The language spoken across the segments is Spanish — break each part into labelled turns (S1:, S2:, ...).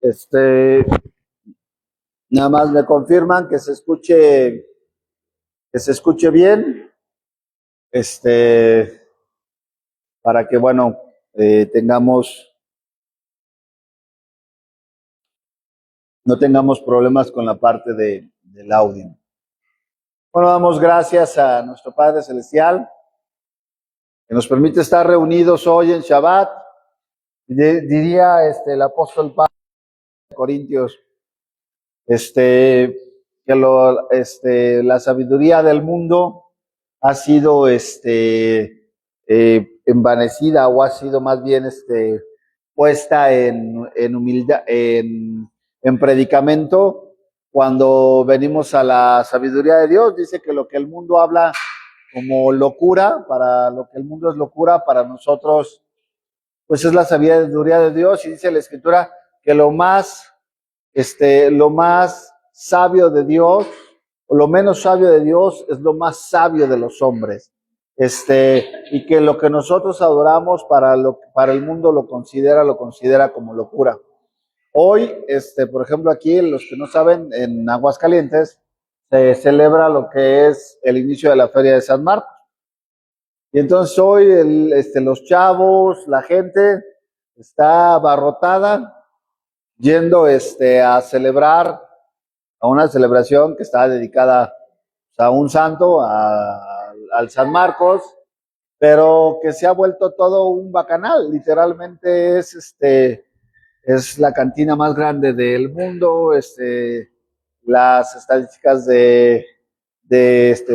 S1: Este, Nada más me confirman que se escuche bien, este, para que, bueno, no tengamos problemas con la parte del audio. Bueno, damos gracias a nuestro Padre Celestial, que nos permite estar reunidos hoy en Shabbat. Diría el apóstol Pablo de Corintios, la sabiduría del mundo ha sido envanecida, o ha sido más bien puesta en humildad, en predicamento, cuando venimos a la sabiduría de Dios. Dice que lo que el mundo habla como locura, para lo que el mundo es locura, para nosotros pues es la sabiduría de Dios. Y dice la Escritura que lo más sabio de Dios, o lo menos sabio de Dios, es lo más sabio de los hombres. Y que lo que nosotros adoramos para el mundo lo considera como locura. Hoy, por ejemplo, aquí, los que no saben, en Aguascalientes se celebra lo que es el inicio de la Feria de San Marcos. Y entonces hoy los chavos, la gente está abarrotada yendo a celebrar, a una celebración que está dedicada a un santo, al San Marcos, pero que se ha vuelto todo un bacanal. Literalmente es la cantina más grande del mundo. Las estadísticas de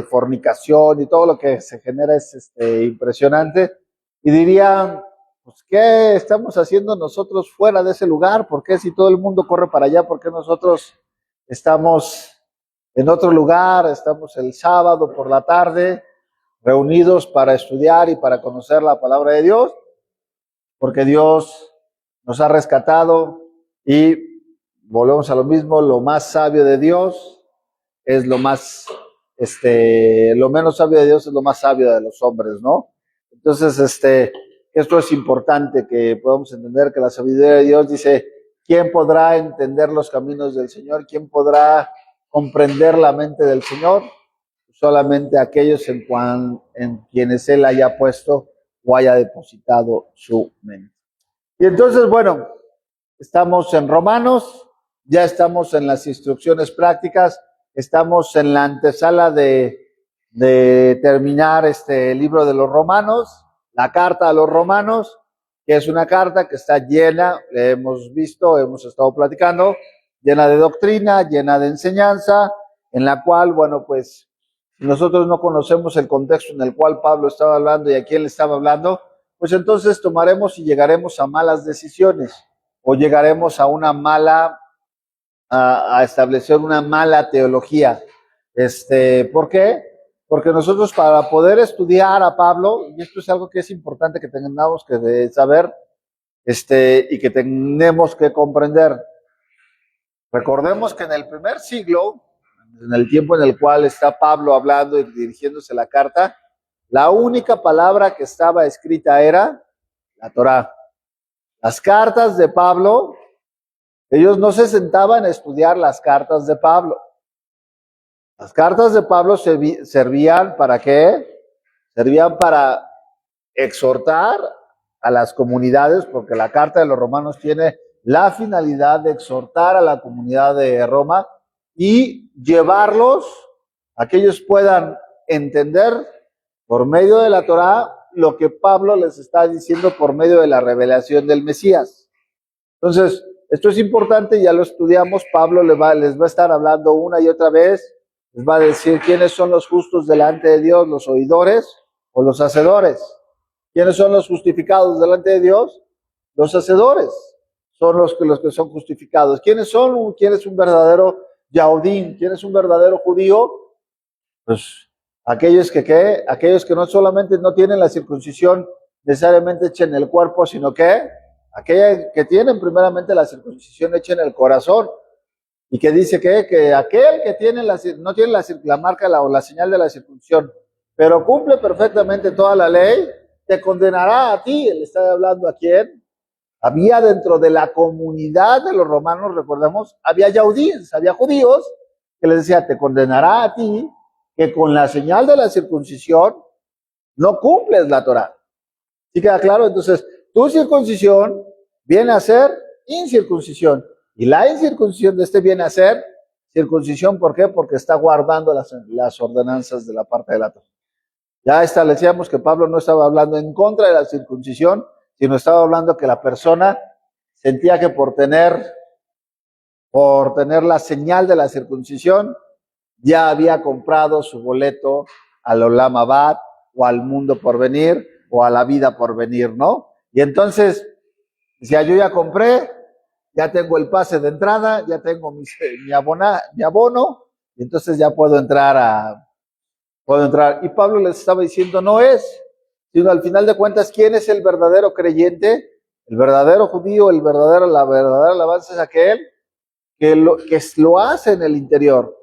S1: fornicación y todo lo que se genera es impresionante. Y diría, pues, ¿qué estamos haciendo nosotros fuera de ese lugar? ¿Por qué, si todo el mundo corre para allá, por qué nosotros estamos en otro lugar? Estamos el sábado por la tarde reunidos para estudiar y para conocer la palabra de Dios, porque Dios nos ha rescatado. Y volvemos a lo mismo: lo más sabio de Dios es lo menos sabio de Dios es lo más sabio de los hombres, ¿no? Entonces, esto es importante, que podamos entender que la sabiduría de Dios dice: ¿quién podrá entender los caminos del Señor? ¿Quién podrá comprender la mente del Señor? Solamente aquellos en quienes Él haya puesto o haya depositado su mente. Y entonces, bueno, estamos en Romanos, ya estamos en las instrucciones prácticas, estamos en la antesala de terminar este libro de los Romanos, la carta a los Romanos, que es una carta que está llena, hemos visto, hemos estado platicando, llena de doctrina, llena de enseñanza, en la cual, bueno, pues si nosotros no conocemos el contexto en el cual Pablo estaba hablando y a quién le estaba hablando, pues entonces tomaremos y llegaremos a malas decisiones, o llegaremos a establecer una mala teología. ¿Por qué? Porque nosotros, para poder estudiar a Pablo, y esto es algo que es importante que tengamos que saber, y que tenemos que comprender. Recordemos que en el primer siglo, en el tiempo en el cual está Pablo hablando y dirigiéndose la carta, la única palabra que estaba escrita era la Torá. Las cartas de Pablo, ellos no se sentaban a estudiar las cartas de Pablo. Las cartas de Pablo servían ¿para qué? Servían para exhortar a las comunidades, porque la carta de los Romanos tiene la finalidad de exhortar a la comunidad de Roma y llevarlos a que ellos puedan entender por medio de la Torá lo que Pablo les está diciendo por medio de la revelación del Mesías. Entonces, esto es importante, ya lo estudiamos. Pablo les va a estar hablando una y otra vez, les va a decir quiénes son los justos delante de Dios, los oidores o los hacedores. ¿Quiénes son los justificados delante de Dios? Los hacedores son los que son justificados. ¿Quiénes son? ¿Quién es un verdadero Yaudín? ¿Quién es un verdadero judío? Pues aquellos que no solamente no tienen la circuncisión necesariamente hecha en el cuerpo, sino que aquella que tienen primeramente la circuncisión hecha en el corazón. Y que dice que aquel que no tiene la marca o la señal de la circuncisión, pero cumple perfectamente toda la ley, te condenará a ti. Él está hablando a quién? Había dentro de la comunidad de los romanos, recordemos, había judíos, había judíos que les decía, te condenará a ti que con la señal de la circuncisión no cumples la Torá. ¿Sí queda claro? Entonces, tu circuncisión viene a ser incircuncisión. Y la incircuncisión de este viene a ser circuncisión. ¿Por qué? Porque está guardando las ordenanzas de la parte de la Torá. Ya establecíamos que Pablo no estaba hablando en contra de la circuncisión, sino estaba hablando que la persona sentía que por tener la señal de la circuncisión, ya había comprado su boleto al Olam Abad o al mundo por venir o a la vida por venir, ¿no? Y entonces, decía, yo ya compré, ya tengo el pase de entrada, ya tengo mi abono, y entonces ya puedo entrar. Y Pablo les estaba diciendo, no es, sino al final de cuentas, ¿quién es el verdadero creyente? El verdadero judío, la verdadera alabanza es aquel que lo hace en el interior,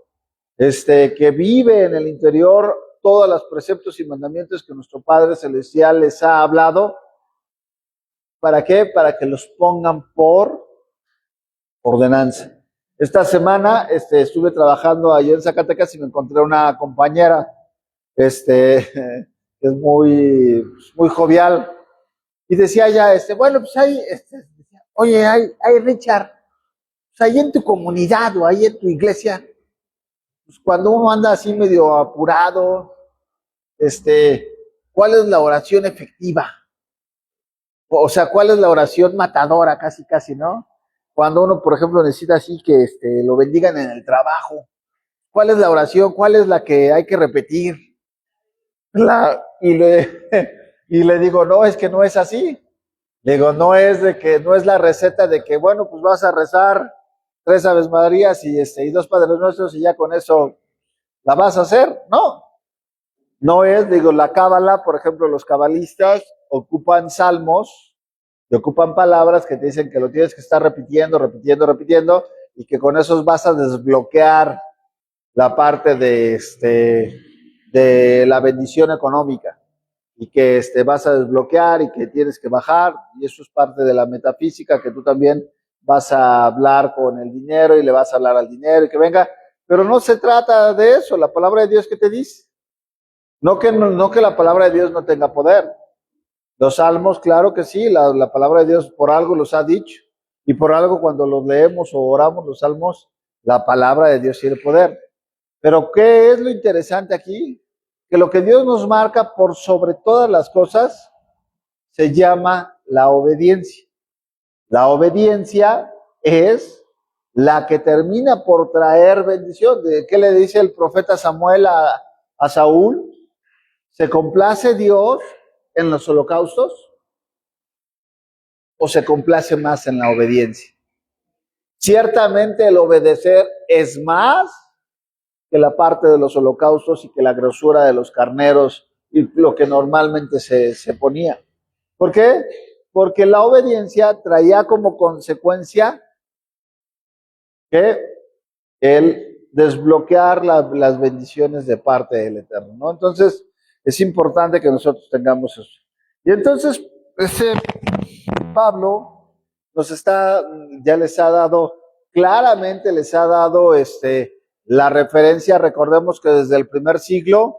S1: que vive en el interior todos los preceptos y mandamientos que nuestro Padre Celestial les ha hablado. ¿Para qué? Para que los pongan por ordenanza. Esta semana estuve trabajando allá en Zacatecas y me encontré una compañera que es muy jovial, y decía ya, bueno, pues ahí, oye, hay Richard, pues ahí en tu comunidad o ahí en tu iglesia, pues cuando uno anda así medio apurado, ¿cuál es la oración efectiva? O sea, ¿cuál es la oración matadora? Casi, casi, ¿no? Cuando uno, por ejemplo, necesita así que lo bendigan en el trabajo. ¿Cuál es la oración? ¿Cuál es la que hay que repetir? Y le digo, no, es que no es así. Le digo, no es la receta de que, bueno, pues vas a rezar 3 Aves Marías y 2 Padres Nuestros y ya con eso la vas a hacer. No es, digo, la cábala, por ejemplo, los cabalistas ocupan salmos y ocupan palabras que te dicen que lo tienes que estar repitiendo, repitiendo, repitiendo, y que con esos vas a desbloquear la parte de la bendición económica, y que vas a desbloquear y que tienes que bajar, y eso es parte de la metafísica, que tú también vas a hablar con el dinero y le vas a hablar al dinero y que venga, pero no se trata de eso. La palabra de Dios, ¿qué te dice? No que la palabra de Dios no tenga poder. Los salmos, claro que sí, la palabra de Dios por algo los ha dicho, y por algo cuando los leemos o oramos los salmos, la palabra de Dios tiene poder. Pero ¿qué es lo interesante aquí? Que lo que Dios nos marca por sobre todas las cosas se llama la obediencia. La obediencia es la que termina por traer bendición. ¿Qué le dice el profeta Samuel a Saúl? ¿Se complace Dios en los holocaustos o se complace más en la obediencia? Ciertamente el obedecer es más que la parte de los holocaustos y que la grosura de los carneros y lo que normalmente se ponía. ¿Por qué? Porque la obediencia traía como consecuencia que el desbloquear las bendiciones de parte del Eterno, ¿no? Entonces, es importante que nosotros tengamos eso. Y entonces, Pablo ya les ha dado, claramente les ha dado la referencia. Recordemos que desde el primer siglo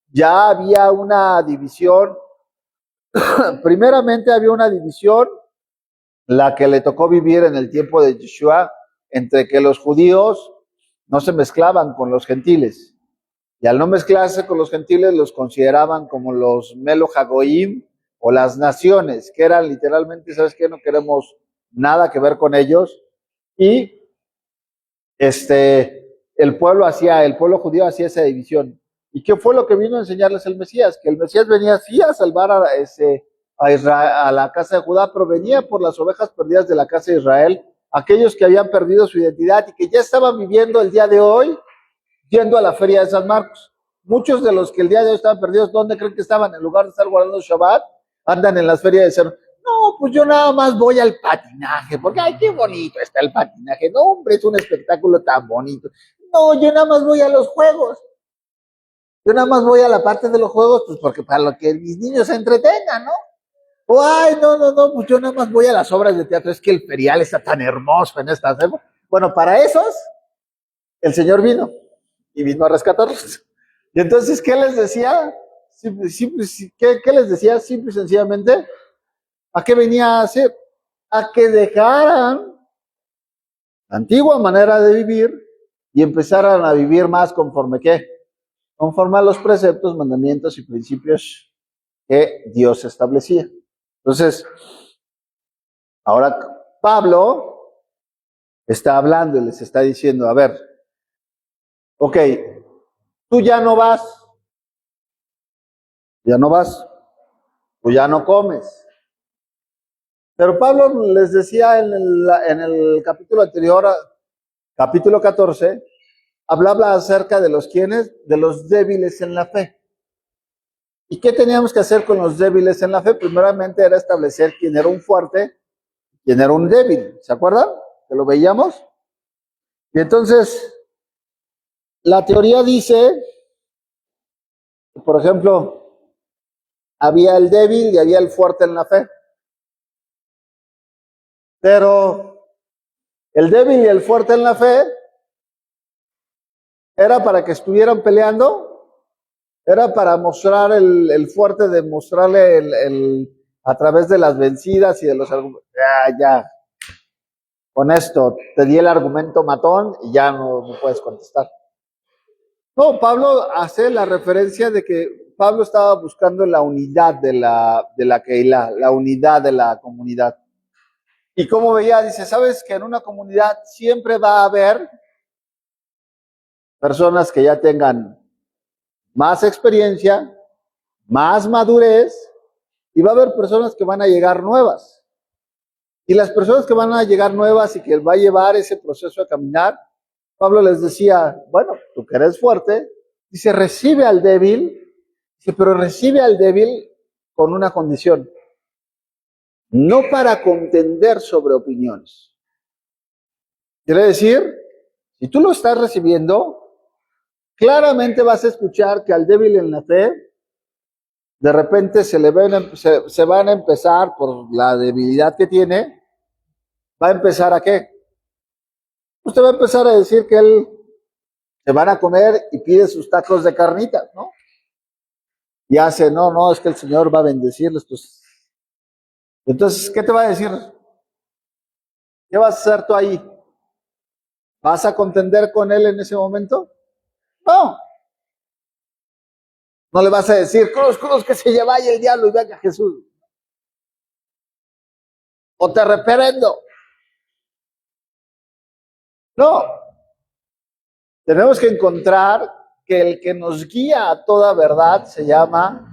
S1: ya había una división. Primeramente había una división, la que le tocó vivir en el tiempo de Yeshua, entre que los judíos no se mezclaban con los gentiles, y al no mezclarse con los gentiles los consideraban como los Melo Hagoim, o las naciones, que eran literalmente, ¿sabes qué? No queremos nada que ver con ellos. Y el pueblo judío hacía esa división. ¿Y qué fue lo que vino a enseñarles el Mesías? Que el Mesías venía así a salvar a Israel, a la casa de Judá, pero venía por las ovejas perdidas de la casa de Israel, aquellos que habían perdido su identidad y que ya estaban viviendo el día de hoy yendo a la feria de San Marcos. Muchos de los que el día de hoy estaban perdidos, ¿dónde creen que estaban? En lugar de estar guardando Shabbat, andan en las ferias de San Marcos. No, pues yo nada más voy al patinaje, porque ay, qué bonito está el patinaje. No, hombre, es un espectáculo tan bonito. No, yo nada más voy a los juegos. Yo nada más voy a la parte de los juegos, pues porque para lo que mis niños se entretengan, ¿no? O, ay, no, no, no, pues yo nada más voy a las obras de teatro, es que el ferial está tan hermoso en estas épocas. Bueno, para esos, el Señor vino y vino a rescatarlos. Y entonces, ¿qué les decía? ¿Qué les decía? Simple y sencillamente, ¿a qué venía a hacer? A que dejaran la antigua manera de vivir y empezaran a vivir más conforme, ¿qué? Conforme a los preceptos, mandamientos y principios que Dios establecía. Entonces, ahora Pablo está hablando y les está diciendo, a ver, ok, tú ya no vas, tú ya no comes. Pero Pablo les decía en el capítulo anterior, capítulo 14, hablaba acerca de los quienes, de los débiles en la fe. ¿Y qué teníamos que hacer con los débiles en la fe? Primeramente era establecer quién era un fuerte, quién era un débil. ¿Se acuerdan? Que lo veíamos. Y entonces, la teoría dice, por ejemplo, había el débil y había el fuerte en la fe. Pero el débil y el fuerte en la fe era para que estuvieran peleando, era para mostrar el fuerte, de mostrarle a través de las vencidas y de los argumentos. Ya, con esto te di el argumento matón y ya no puedes contestar. No, Pablo hace la referencia de que Pablo estaba buscando la unidad de la Keilah, la unidad de la comunidad. Y como veía, dice, ¿sabes que en una comunidad siempre va a haber personas que ya tengan más experiencia, más madurez, y va a haber personas que van a llegar nuevas? Y las personas que van a llegar nuevas y que va a llevar ese proceso a caminar, Pablo les decía, bueno, tú que eres fuerte, dice, recibe al débil, dice, pero recibe al débil con una condición, no para contender sobre opiniones. Quiere decir, si tú lo estás recibiendo, claramente vas a escuchar que al débil en la fe, de repente se van a empezar, por la debilidad que tiene, va a empezar a ¿qué? Usted va a empezar a decir que él se van a comer y pide sus tacos de carnitas, ¿no? Y hace, no, es que el Señor va a bendecirles. Pues. Entonces, ¿qué te va a decir? ¿Qué vas a hacer tú ahí? ¿Vas a contender con él en ese momento? No. No le vas a decir, cruz, cruz, que se lleva ahí el diablo y venga Jesús. O te reprendo. No. Tenemos que encontrar que el que nos guía a toda verdad se llama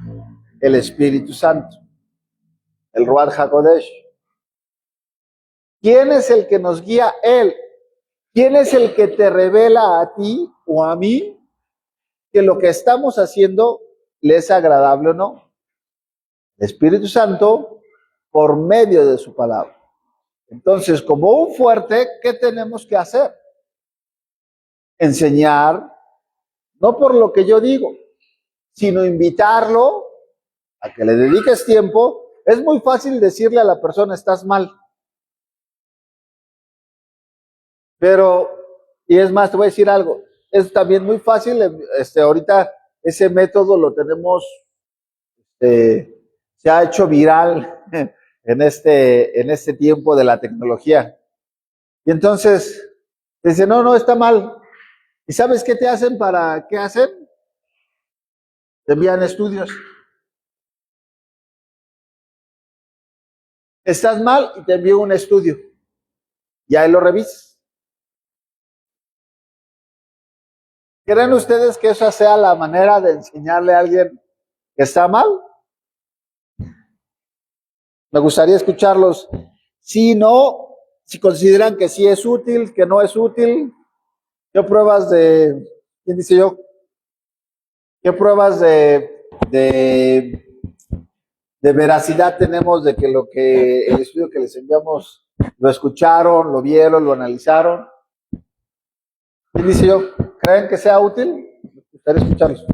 S1: el Espíritu Santo, el Ruach HaKodesh. ¿Quién es el que nos guía? Él. ¿Quién es el que te revela a ti o a mí que lo que estamos haciendo le es agradable o no? El Espíritu Santo por medio de su palabra. Entonces, como un fuerte, ¿qué tenemos que hacer? Enseñar, no por lo que yo digo, sino invitarlo a que le dediques tiempo. Es muy fácil decirle a la persona, estás mal. Pero, y es más, te voy a decir algo, es también muy fácil, ahorita ese método lo tenemos, se ha hecho viral en este tiempo de la tecnología. Y entonces, dice, no, está mal. ¿Y sabes qué te hacen qué hacen? Te envían estudios. Estás mal y te envío un estudio. Y ahí lo revisas. ¿Creen ustedes que esa sea la manera de enseñarle a alguien que está mal? Me gustaría escucharlos. Si no, si consideran que sí es útil, que no es útil. ¿Qué pruebas quién dice yo? ¿Qué pruebas de veracidad tenemos de que el estudio que les enviamos lo escucharon, lo vieron, lo analizaron? ¿Quién dice yo? ¿Creen que sea útil? Me gustaría escucharlos.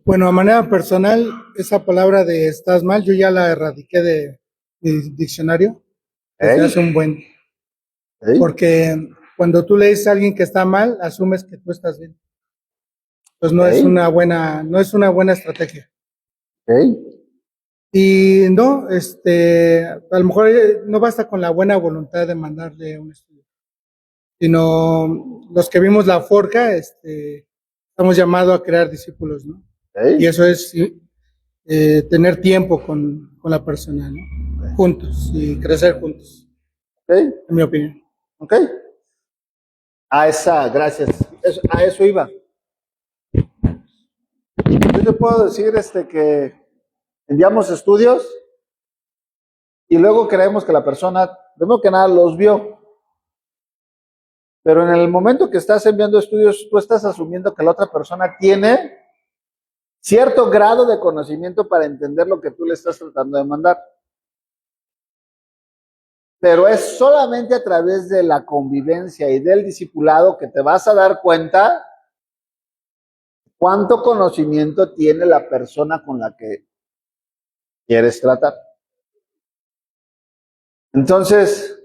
S2: Bueno, a manera personal, esa palabra de estás mal, yo ya la erradiqué de mi diccionario desde hace un buen.
S1: ¿Eh?
S2: Porque cuando tú le dices a alguien que está mal, asumes que tú estás bien. Pues no es
S1: ¿Eh?
S2: no es una buena estrategia.
S1: ¿Eh?
S2: Y no, a lo mejor no basta con la buena voluntad de mandarle un estudio, sino los que vimos la forja, estamos llamados a crear discípulos, ¿no? Y
S1: ¿Eh?
S2: eso es tener tiempo con la persona, ¿no? Juntos y crecer juntos,
S1: ¿Eh?
S2: en mi opinión.
S1: ¿Ok? Gracias. A eso iba. Yo te puedo decir que enviamos estudios y luego creemos que la persona, primero que nada, los vio. Pero en el momento que estás enviando estudios, tú estás asumiendo que la otra persona tiene cierto grado de conocimiento para entender lo que tú le estás tratando de mandar. Pero es solamente a través de la convivencia y del discipulado que te vas a dar cuenta cuánto conocimiento tiene la persona con la que quieres tratar. Entonces,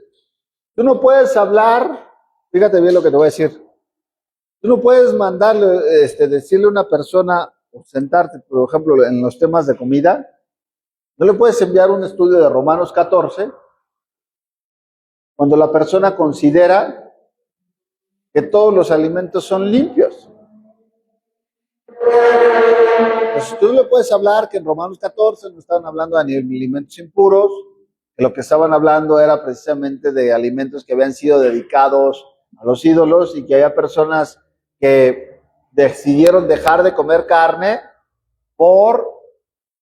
S1: tú no puedes hablar, fíjate bien lo que te voy a decir, tú no puedes mandarle, decirle a una persona, o sentarte, por ejemplo, en los temas de comida, no le puedes enviar un estudio de Romanos 14 cuando la persona considera que todos los alimentos son limpios. Pues tú le puedes hablar que en Romanos 14 no estaban hablando de alimentos impuros, que lo que estaban hablando era precisamente de alimentos que habían sido dedicados a los ídolos y que había personas que decidieron dejar de comer carne por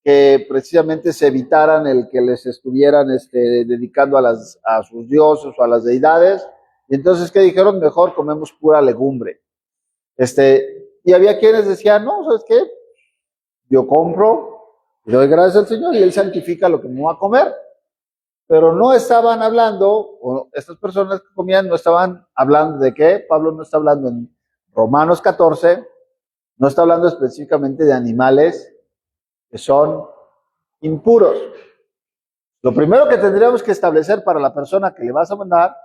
S1: que precisamente se evitaran el que les estuvieran dedicando a sus dioses o a las deidades. Y entonces, ¿qué dijeron? Mejor comemos pura legumbre. Y había quienes decían, no, ¿sabes qué? Yo compro, y doy gracias al Señor y Él santifica lo que me va a comer. Pero no estaban hablando, o estas personas que comían no estaban hablando de qué. Pablo no está hablando en Romanos 14, no está hablando específicamente de animales que son impuros. Lo primero que tendríamos que establecer para la persona que le vas a mandar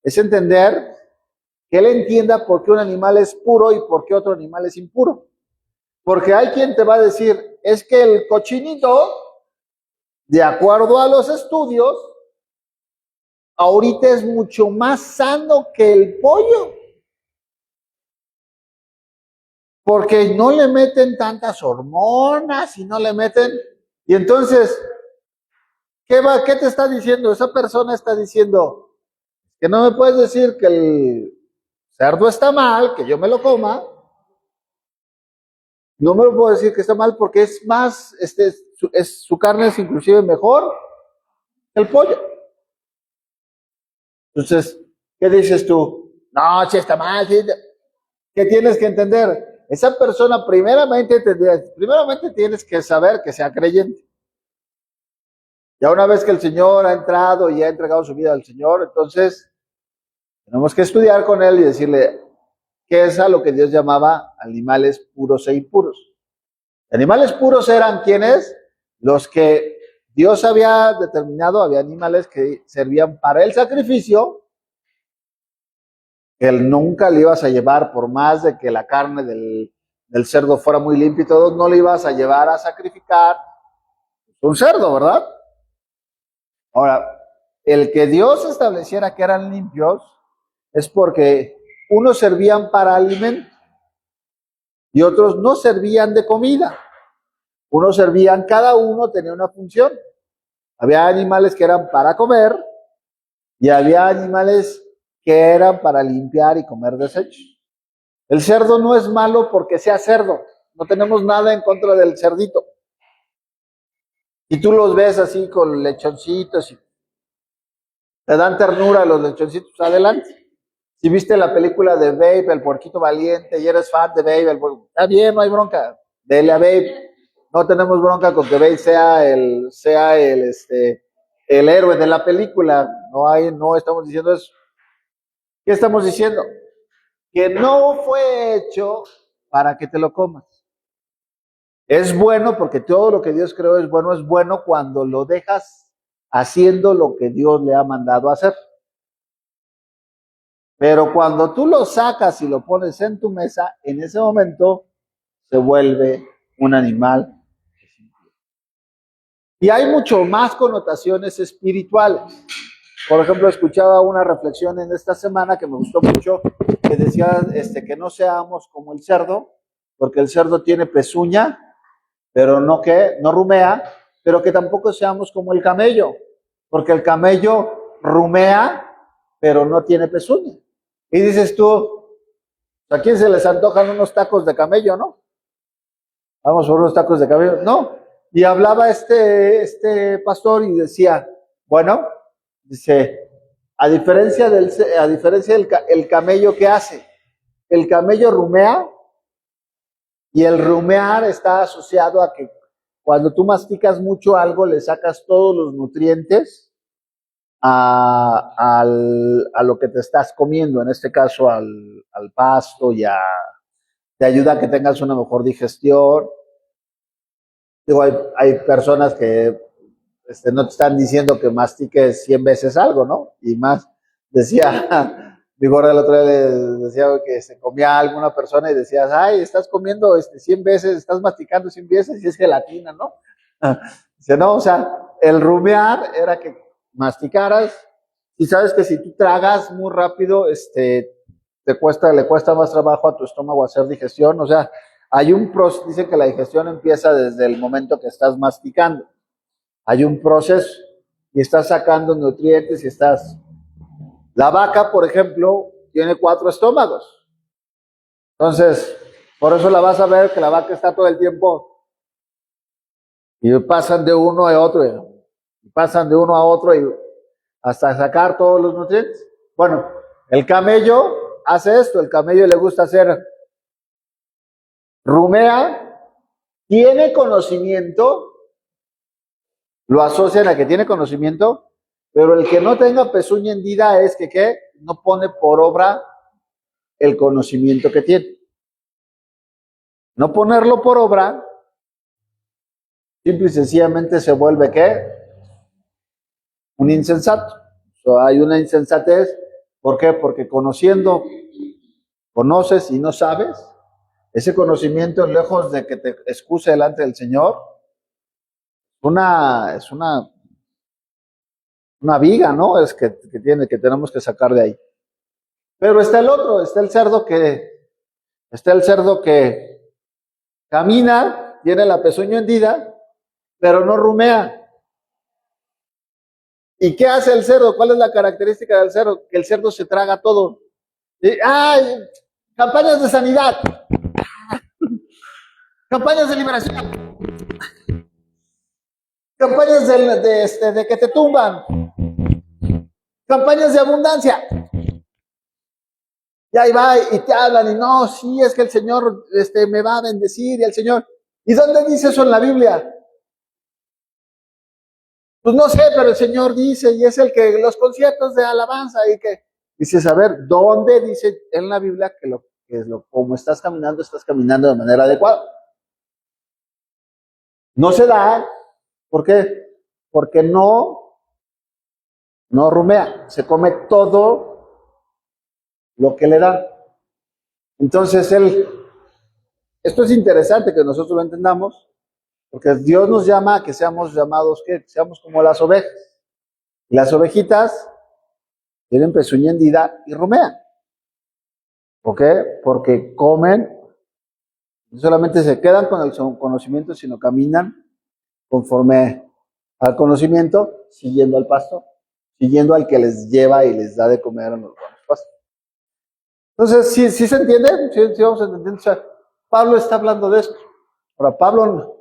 S1: es entender que él entienda por qué un animal es puro y por qué otro animal es impuro. Porque hay quien te va a decir, es que el cochinito, de acuerdo a los estudios, ahorita es mucho más sano que el pollo. Porque no le meten tantas hormonas y no le meten... Y entonces, ¿qué te está diciendo? Esa persona está diciendo que no me puedes decir que el cerdo está mal, que yo me lo coma. No me lo puedo decir que está mal porque es más, su carne es inclusive mejor que el pollo. Entonces, ¿qué dices tú? No, si está mal, sí. ¿Qué tienes que entender? Esa persona primeramente tienes que saber que sea creyente. Ya una vez que el Señor ha entrado y ha entregado su vida al Señor, entonces tenemos que estudiar con él y decirle qué es a lo que Dios llamaba animales puros e impuros. Animales puros eran quienes, los que Dios había determinado, había animales que servían para el sacrificio, que nunca le ibas a llevar, por más de que la carne del cerdo fuera muy limpia y todo, no le ibas a llevar a sacrificar un cerdo, ¿verdad? Ahora, el que Dios estableciera que eran limpios es porque unos servían para alimento y otros no servían de comida. Unos servían, cada uno tenía una función. Había animales que eran para comer y había animales que eran para limpiar y comer desechos. El cerdo no es malo porque sea cerdo. No tenemos nada en contra del cerdito. Y tú los ves así con lechoncitos y te dan ternura los lechoncitos, adelante. Si viste la película de Babe, el puerquito valiente, y eres fan de Babe, está bien, no hay bronca. Dele a Babe. No tenemos bronca con que Babe el héroe de la película. No estamos diciendo eso. ¿Qué estamos diciendo? Que no fue hecho para que te lo comas. Es bueno porque todo lo que Dios creó es bueno cuando lo dejas haciendo lo que Dios le ha mandado hacer. Pero cuando tú lo sacas y lo pones en tu mesa, en ese momento se vuelve un animal. Y hay mucho más connotaciones espirituales. Por ejemplo, escuchaba una reflexión en esta semana que me gustó mucho, que decía que no seamos como el cerdo, porque el cerdo tiene pezuña, pero no rumea, pero que tampoco seamos como el camello, porque el camello rumea, pero no tiene pezuña. Y dices tú, ¿a quién se les antojan unos tacos de camello, no? Vamos por unos tacos de camello, no. Y hablaba este pastor y decía, bueno, dice, a diferencia del el camello, ¿qué hace? El camello rumea y el rumear está asociado a que cuando tú masticas mucho algo le sacas todos los nutrientes a lo que te estás comiendo, en este caso al pasto te ayuda a que tengas una mejor digestión. Digo, hay personas que no te están diciendo que mastiques 100 veces algo, ¿no? Y más, decía, mi gorda el otro día le decía que se comía alguna persona y decías, ay, estás comiendo 100 veces, estás masticando 100 veces y es gelatina, ¿no? Dice, no, o sea, el rumear era que masticaras y sabes que si tú tragas muy rápido, le cuesta más trabajo a tu estómago hacer digestión, o sea, hay un proceso, dice que la digestión empieza desde el momento que estás masticando. Hay un proceso y estás sacando nutrientes y estás... La vaca, por ejemplo, tiene 4 estómagos. Entonces, por eso la vas a ver que la vaca está todo el tiempo y pasan de uno a otro y pasan de uno a otro y hasta sacar todos los nutrientes. Bueno, el camello hace esto, el camello le gusta hacer rumea, tiene conocimiento, lo asocian a que tiene conocimiento, pero el que no tenga pezuña hendida es que ¿qué? No pone por obra el conocimiento que tiene. No ponerlo por obra, simple y sencillamente se vuelve ¿qué? Un insensato. Hay una insensatez. ¿Por qué? Porque conoces y no sabes, ese conocimiento, lejos de que te excuse delante del Señor, es una viga, ¿no? Que tenemos que sacar de ahí. Pero está el otro, está el cerdo que camina, tiene la pezuña hendida, pero no rumea. ¿Y qué hace el cerdo? ¿Cuál es la característica del cerdo? Que el cerdo se traga todo. ¡Ay! Campañas de sanidad, campañas de liberación, campañas de que te tumban, campañas de abundancia. Y ahí va y te hablan y no, sí, es que el Señor me va a bendecir y el Señor. ¿Y dónde dice eso en la Biblia? Pues no sé, pero el Señor dice, y es el que los conciertos de alabanza y que dices, a ver, ¿dónde dice en la Biblia como estás caminando de manera adecuada? No se da, ¿por qué? Porque no rumea, se come todo lo que le dan. Entonces esto es interesante que nosotros lo entendamos, porque Dios nos llama a que seamos llamados, que seamos como las ovejas. Y las ovejitas tienen pezuña hendida y rumean. ¿Por qué? Porque comen, no solamente se quedan con el conocimiento, sino caminan conforme al conocimiento, siguiendo al pastor, siguiendo al que les lleva y les da de comer a los buenos pastos. Entonces, ¿sí se entiende? ¿Sí vamos entendiendo? O sea, Pablo está hablando de esto. Ahora, Pablo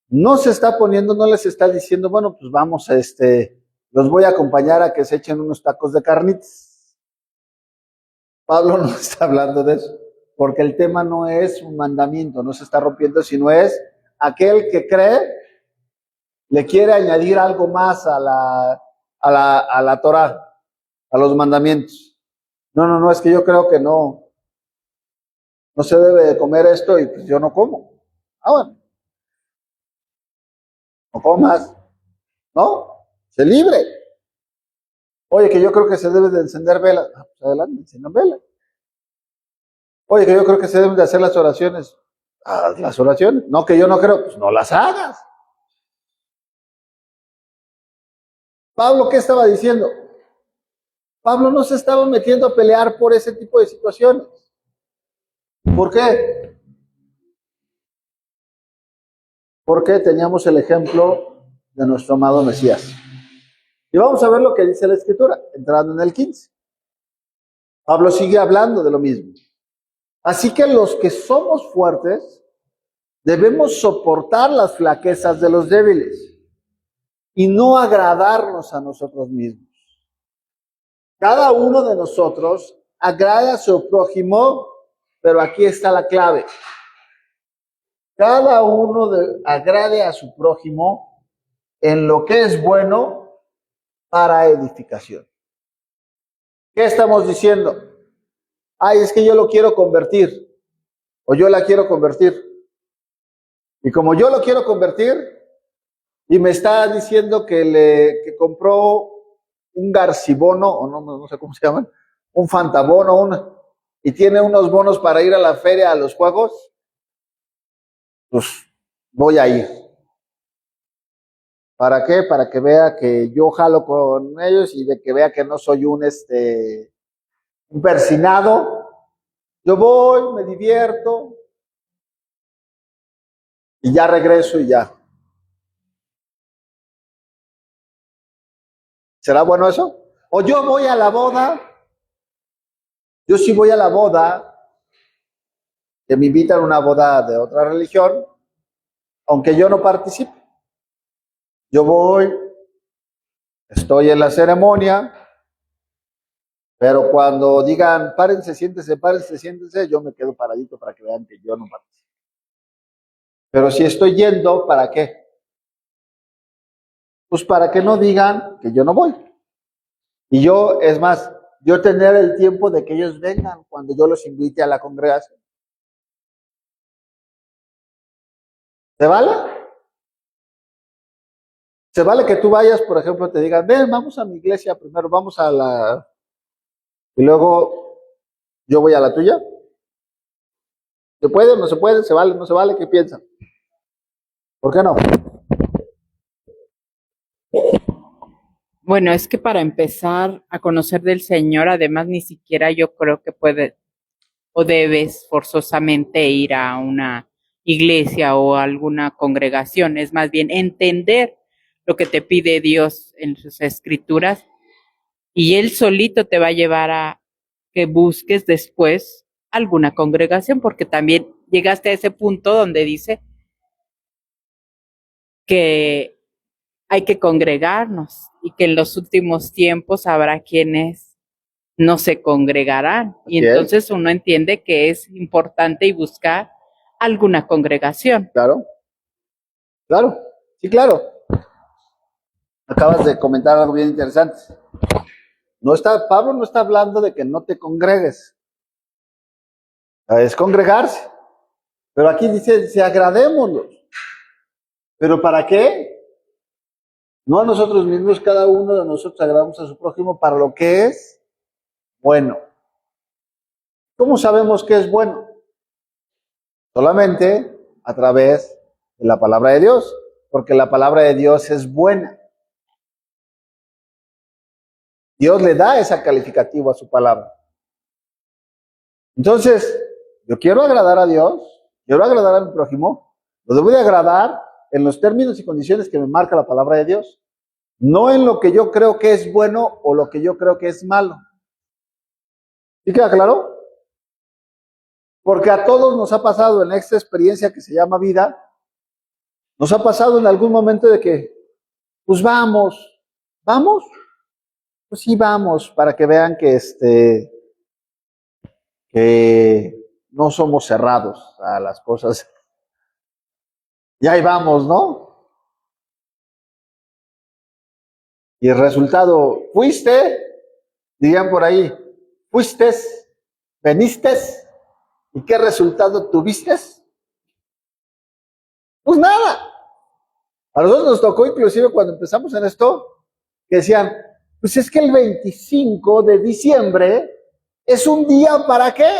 S1: no se está poniendo, no les está diciendo, bueno, pues vamos, los voy a acompañar a que se echen unos tacos de carnitas. Pablo no está hablando de eso, porque el tema no es un mandamiento, no se está rompiendo, sino es aquel que cree, le quiere añadir algo más a la Torá, a los mandamientos. No, es que yo creo que no se debe de comer esto y pues yo no como. Ah, bueno. no comas, ¿no? Sé libre. Oye, que yo creo que se debe de encender velas. Pues adelante, enciendan velas. Oye, que yo creo que se deben de hacer las oraciones. Haz las oraciones. No, que yo no creo, pues no las hagas. Pablo, ¿qué estaba diciendo? Pablo no se estaba metiendo a pelear por ese tipo de situaciones. ¿Por qué? Porque teníamos el ejemplo de nuestro amado Mesías. Y vamos a ver lo que dice la Escritura, entrando en el 15. Pablo sigue hablando de lo mismo. Así que los que somos fuertes debemos soportar las flaquezas de los débiles y no agradarnos a nosotros mismos. Cada uno de nosotros agrada a su prójimo, pero aquí está la clave. Cada uno agrade a su prójimo en lo que es bueno para edificación. ¿Qué estamos diciendo? Ay, es que yo lo quiero convertir, o yo la quiero convertir. Y como yo lo quiero convertir, y me está diciendo que compró un Garcibono, o no sé cómo se llaman, un Fantabono, y tiene unos bonos para ir a la feria, a los juegos, pues voy a ir. ¿Para qué? Para que vea que yo jalo con ellos y de que vea que no soy un persinado. Yo voy, me divierto y ya regreso y ya. ¿Será bueno eso? O yo voy a la boda, yo sí voy a la boda, que me invitan a una boda de otra religión, aunque yo no participe. Yo voy, estoy en la ceremonia, pero cuando digan, párense, siéntense, yo me quedo paradito para que vean que yo no participo. Pero si estoy yendo, ¿para qué? Pues para que no digan que yo no voy. Y yo, es más, yo tener el tiempo de que ellos vengan cuando yo los invite a la congregación. ¿Se vale? ¿Se vale que tú vayas, por ejemplo, te digan, ven, vamos a mi iglesia primero, vamos a la... y luego yo voy a la tuya? ¿Se puede o no se puede? ¿Se vale o no se vale? ¿Qué piensan? ¿Por qué no?
S3: Bueno, es que para empezar a conocer del Señor, además ni siquiera yo creo que puedes o debes forzosamente ir a una iglesia o a alguna congregación, es más bien entender lo que te pide Dios en sus escrituras y Él solito te va a llevar a que busques después alguna congregación, porque también llegaste a ese punto donde dice que hay que congregarnos y que en los últimos tiempos habrá quienes no se congregarán. Y
S1: Así es.
S3: entonces uno entiende que es importante y buscar alguna congregación.
S1: Claro, claro, sí, claro. Acabas de comentar algo bien interesante. Pablo no está hablando de que no te congregues. Es congregarse. Pero aquí dice, agradémonos. ¿Pero para qué? No a nosotros mismos, cada uno de nosotros agradamos a su prójimo para lo que es bueno. ¿Cómo sabemos que es bueno? Solamente a través de la palabra de Dios, porque la palabra de Dios es buena. Dios le da ese calificativo a su palabra. Entonces, yo quiero agradar a Dios, quiero agradar a mi prójimo, lo debo de agradar en los términos y condiciones que me marca la palabra de Dios, no en lo que yo creo que es bueno o lo que yo creo que es malo. ¿Sí queda claro? Porque a todos nos ha pasado en esta experiencia que se llama vida, nos ha pasado en algún momento de que, pues vamos, pues sí vamos, para que vean que no somos cerrados a las cosas. Y ahí vamos, ¿no? Y el resultado, fuiste, dirían por ahí, fuiste, veniste, ¿y qué resultado tuviste? Pues nada. A nosotros nos tocó inclusive cuando empezamos en esto, que decían, pues es que el 25 de diciembre es un día ¿para qué?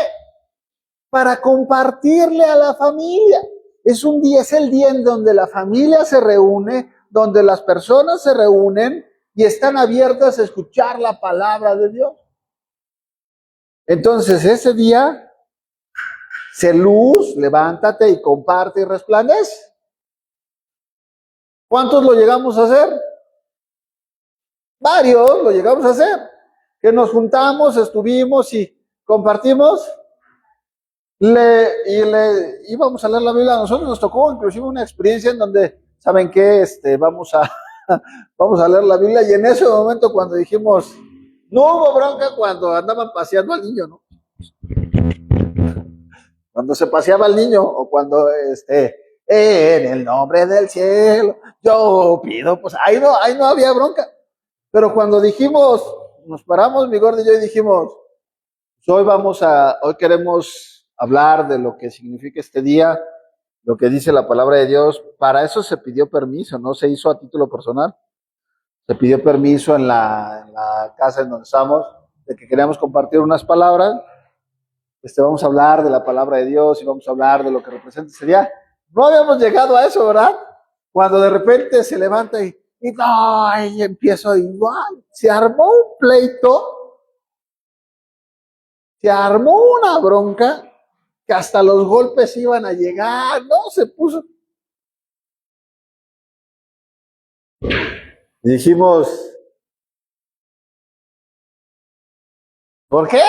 S1: Para compartirle a la familia. Es un día, es el día en donde la familia se reúne, donde las personas se reúnen y están abiertas a escuchar la palabra de Dios. Entonces, ese día, sé luz, levántate y comparte y resplandece. ¿Cuántos lo llegamos a hacer? Varios lo llegamos a hacer. Que nos juntamos, estuvimos y compartimos. Íbamos a leer la Biblia. A nosotros nos tocó inclusive una experiencia en donde, ¿saben qué? Vamos a leer la Biblia. Y en ese momento cuando dijimos, no hubo bronca cuando andaban paseando al niño, ¿no? Cuando se paseaba el niño o cuando, en el nombre del cielo, yo pido, pues ahí no había bronca. Pero cuando dijimos, nos paramos, mi gordo y yo, y dijimos, hoy queremos hablar de lo que significa este día, lo que dice la palabra de Dios. Para eso se pidió permiso, no se hizo a título personal. Se pidió permiso en la casa en donde estamos, de que queríamos compartir unas palabras. Vamos a hablar de la palabra de Dios y vamos a hablar de lo que representa ese día. No habíamos llegado a eso, ¿verdad? Cuando de repente se levanta y empiezo igual. Se armó un pleito, se armó una bronca, que hasta los golpes iban a llegar, ¿no? Se puso. Y dijimos, ¿por qué?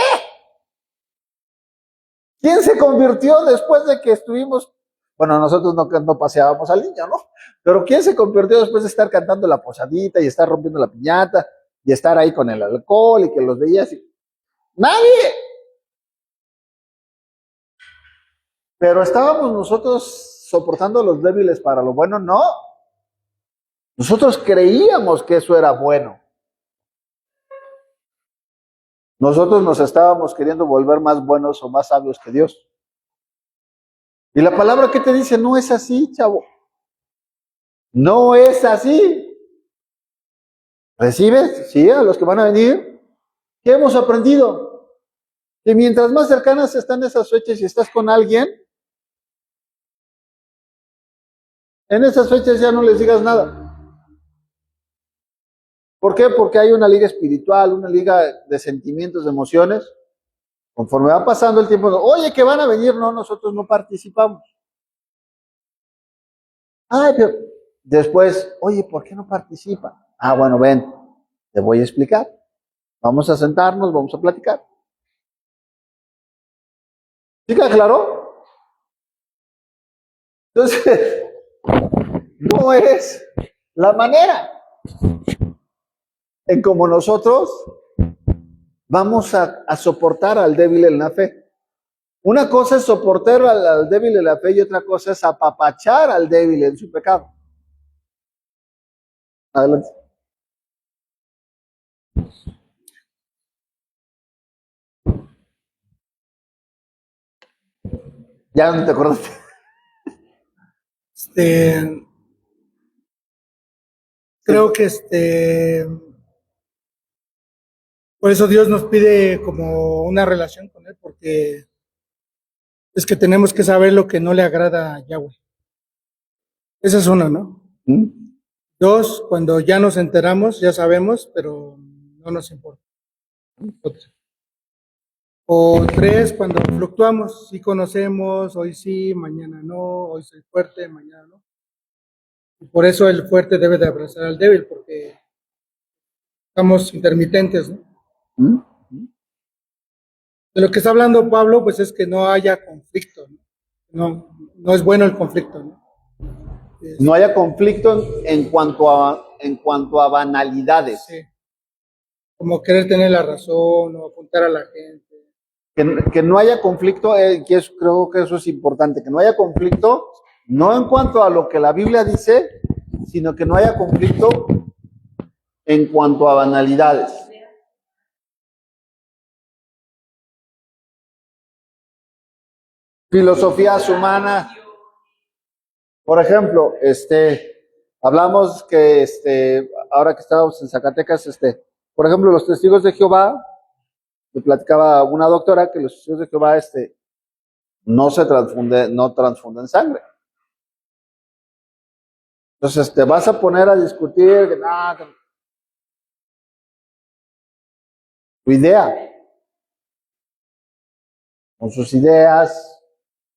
S1: ¿Quién se convirtió después de que estuvimos? Bueno, nosotros no paseábamos al niño, ¿no? Pero ¿quién se convirtió después de estar cantando la posadita y estar rompiendo la piñata y estar ahí con el alcohol y que los veías? ¡Nadie! Pero estábamos nosotros soportando a los débiles para lo bueno, no. Nosotros creíamos que eso era bueno. Nosotros nos estábamos queriendo volver más buenos o más sabios que Dios. Y la palabra que te dice, no es así, chavo. No es así. ¿Recibes? Sí, a los que van a venir. ¿Qué hemos aprendido? Que mientras más cercanas están esas fechas y estás con alguien, en esas fechas ya no les digas nada. ¿Por qué? Porque hay una liga espiritual, una liga de sentimientos, de emociones. Conforme va pasando el tiempo, oye, que van a venir, no, nosotros no participamos. Ay, pero después, oye, ¿por qué no participa? Ah, bueno, ven, te voy a explicar. Vamos a sentarnos, vamos a platicar. ¿Sí queda claro? Entonces, no es la manera en como nosotros vamos a soportar al débil en la fe. Una cosa es soportar al débil en la fe y otra cosa es apapachar al débil en su pecado. Adelante. Ya no te acordaste.
S2: Creo que por eso Dios nos pide como una relación con Él, porque es que tenemos que saber lo que no le agrada a Yahweh. Esa es una, ¿no? Dos, cuando ya nos enteramos, ya sabemos, pero no nos importa. O tres, cuando fluctuamos, sí conocemos, hoy sí, mañana no, hoy soy fuerte, mañana no. Y por eso el fuerte debe de abrazar al débil, porque estamos intermitentes, ¿no? De lo que está hablando Pablo, pues es que no haya conflicto, ¿no? No es bueno el conflicto, ¿no?
S1: No haya conflicto en cuanto a banalidades.
S2: Sí. Como querer tener la razón o apuntar a la gente.
S1: Que no haya conflicto, creo que eso es importante, que no haya conflicto, no en cuanto a lo que la Biblia dice, sino que no haya conflicto en cuanto a banalidades. Filosofías humanas. Por ejemplo, Hablamos que, ahora que estábamos en Zacatecas, por ejemplo, los testigos de Jehová, me platicaba una doctora que los testigos de Jehová, no transfunden sangre. Entonces te vas a poner a discutir que tu idea, con sus ideas,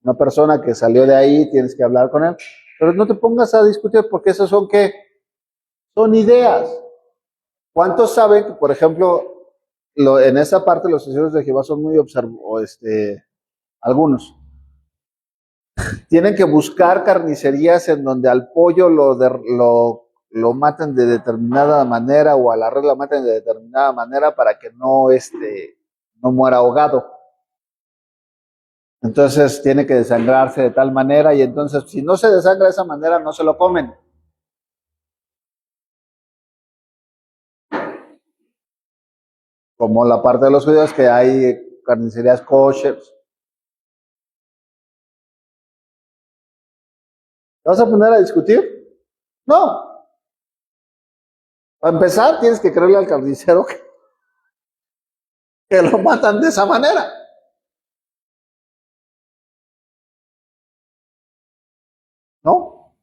S1: una persona que salió de ahí, tienes que hablar con él, pero no te pongas a discutir porque esas son ¿qué? Son ideas. ¿Cuántos saben que, por ejemplo, en esa parte los testigos de Jehová son muy algunos tienen que buscar carnicerías en donde al pollo lo maten de determinada manera o a la red la maten de determinada manera para que no muera ahogado. Entonces tiene que desangrarse de tal manera y entonces si no se desangra de esa manera no se lo comen. Como la parte de los judíos que hay carnicerías kosher. ¿Te vas a poner a discutir? No. Para empezar, tienes que creerle al carnicero que lo matan de esa manera. ¿No?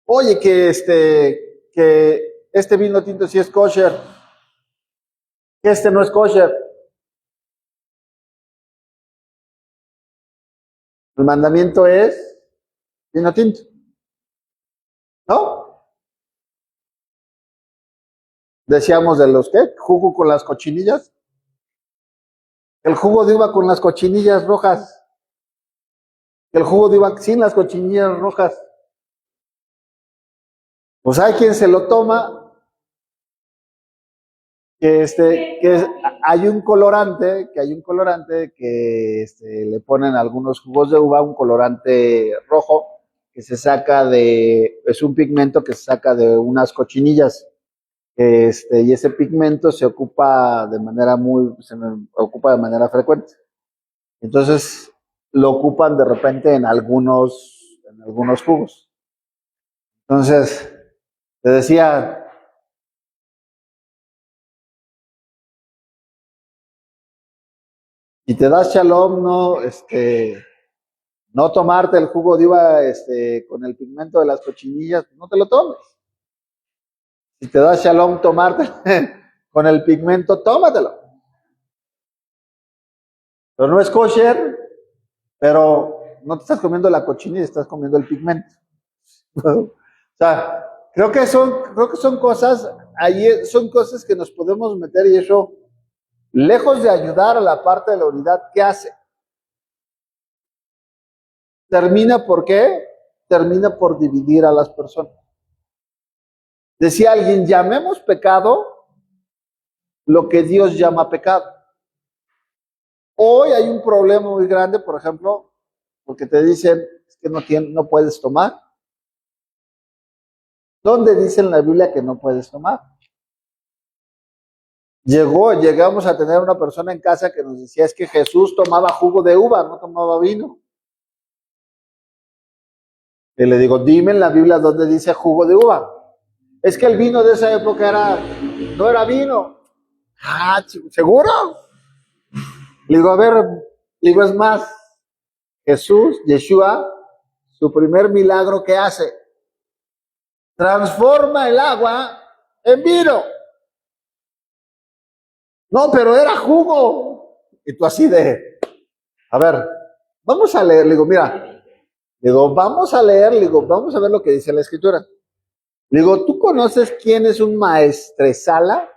S1: Oye, que este vino tinto sí es kosher, que este no es kosher. El mandamiento es vino tinto. ¿No? Decíamos de los ¿qué? Jugo con las cochinillas. El jugo de uva con las cochinillas rojas. El jugo de uva sin las cochinillas rojas. Pues hay quien se lo toma, hay un colorante que le ponen algunos jugos de uva, un colorante rojo que es un pigmento que se saca de unas cochinillas. Y ese pigmento se ocupa de manera frecuente. Entonces, lo ocupan de repente en algunos jugos. Entonces, te decía, si te das shalom, no tomarte el jugo de uva con el pigmento de las cochinillas, no te lo tomes. Si te das shalom tomarte con el pigmento, tómatelo. Pero no es kosher, pero no te estás comiendo la cochinilla, estás comiendo el pigmento. O sea, creo que son cosas, ahí son cosas que nos podemos meter y eso, lejos de ayudar a la parte de la unidad, ¿qué hace? ¿Por qué? Termina por dividir a las personas. Decía alguien, llamemos pecado lo que Dios llama pecado. Hoy hay un problema muy grande, por ejemplo, porque te dicen es que no puedes tomar. ¿Dónde dice en la Biblia que no puedes tomar? Llegamos a tener una persona en casa que nos decía es que Jesús tomaba jugo de uva, no tomaba vino. Y le digo, dime en la Biblia dónde dice jugo de uva. Es que el vino de esa época no era vino. ¿Seguro? Le digo, a ver, es más, Yeshua, su primer milagro que hace, transforma el agua en vino. No, pero era jugo. Y tú así a ver, vamos a leer. Le digo, mira, vamos a leer, vamos a ver lo que dice la Escritura. Le digo, ¿tú conoces quién es un maestresala?